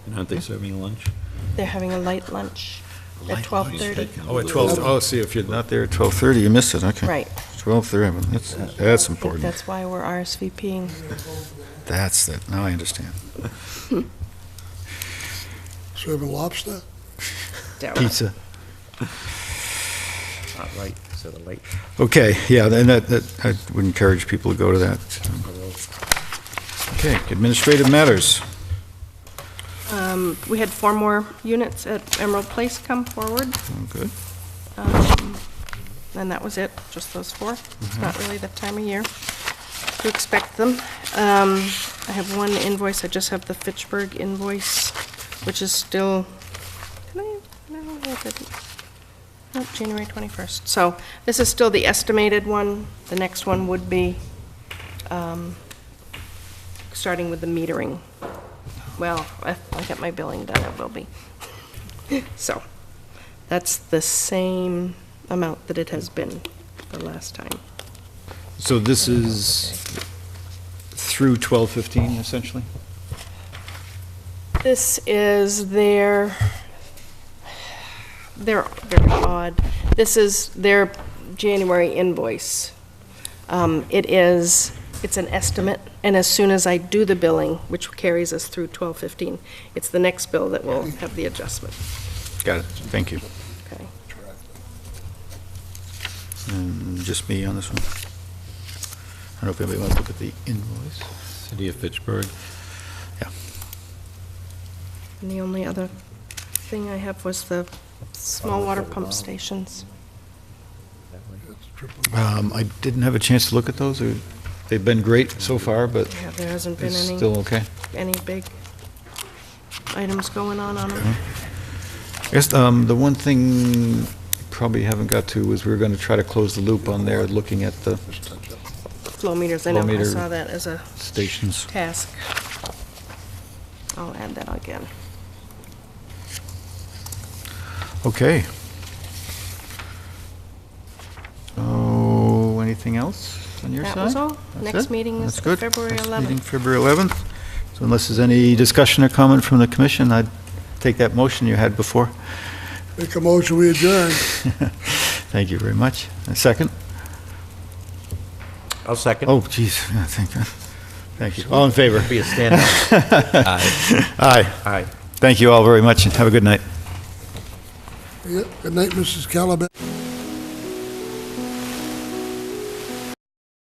[SPEAKER 6] And aren't they serving lunch?
[SPEAKER 5] They're having a light lunch at 12:30.
[SPEAKER 1] Oh, at 12, oh, see, if you're not there at 12:30, you missed it, okay.
[SPEAKER 5] Right.
[SPEAKER 1] 12:30, that's
[SPEAKER 5] I think
[SPEAKER 1] important.
[SPEAKER 5] that's why we're RSVPing.
[SPEAKER 1] That's it, now I understand.
[SPEAKER 2] Serving lobster?
[SPEAKER 1] Pizza.
[SPEAKER 4] Not right, so the late.
[SPEAKER 1] Okay, yeah, and that, I would encourage people to go to that. Okay, administrative matters.
[SPEAKER 5] We had 4 more units at Emerald Place come forward,
[SPEAKER 1] Oh, good.
[SPEAKER 5] and that was it, just those 4. It's not really that time of year to expect them. I have one invoice, I just have the Fitchburg invoice, which is still, I don't know if it, oh, January 21st. So this is still the estimated one. The next one would be starting with the metering. Well, if I get my billing done, it will be. So that's the same amount that it has been the last time.
[SPEAKER 1] So this is through 12:15, essentially?
[SPEAKER 5] This is they're very odd. This is their January invoice. It's an estimate, and as soon as I do the billing, which carries us through 12/15, it's the next bill that will have the adjustment.
[SPEAKER 1] Got it, thank you.
[SPEAKER 5] Okay.
[SPEAKER 1] And just me on this one? I don't know if anybody wants to look at the invoice.
[SPEAKER 6] City of Fitchburg.
[SPEAKER 5] And the only other thing I have was the small water pump stations.
[SPEAKER 1] I didn't have a chance to look at those. They've been great so far, but
[SPEAKER 5] Yeah, there hasn't been
[SPEAKER 1] it's still okay.
[SPEAKER 5] any big items going on them.
[SPEAKER 1] I guess the one thing you probably haven't got to was we were going to try to close the loop on there, looking at the
[SPEAKER 5] Flow meters, I know,
[SPEAKER 1] Flow
[SPEAKER 5] I
[SPEAKER 1] meter
[SPEAKER 5] saw that as a
[SPEAKER 1] stations.
[SPEAKER 5] task. I'll add that again.
[SPEAKER 1] Okay. So, anything else on your side?
[SPEAKER 5] That was all.
[SPEAKER 1] That's
[SPEAKER 5] Next
[SPEAKER 1] it?
[SPEAKER 5] meeting is
[SPEAKER 1] That's good.
[SPEAKER 5] February
[SPEAKER 1] Next
[SPEAKER 5] 11th.
[SPEAKER 1] meeting, February 11th. So unless there's any discussion or comment from the commission, I'd take that motion you had before.
[SPEAKER 2] Make a motion, we adjourn.
[SPEAKER 1] Thank you very much. A second?
[SPEAKER 4] I'll second.
[SPEAKER 1] Oh, geez, yeah, thank you. All in favor?
[SPEAKER 4] Be a standout.
[SPEAKER 1] Aye.
[SPEAKER 4] Aye.
[SPEAKER 1] Thank you all very much, and have a good night.
[SPEAKER 2] Yep, good night, Mrs. Calabash.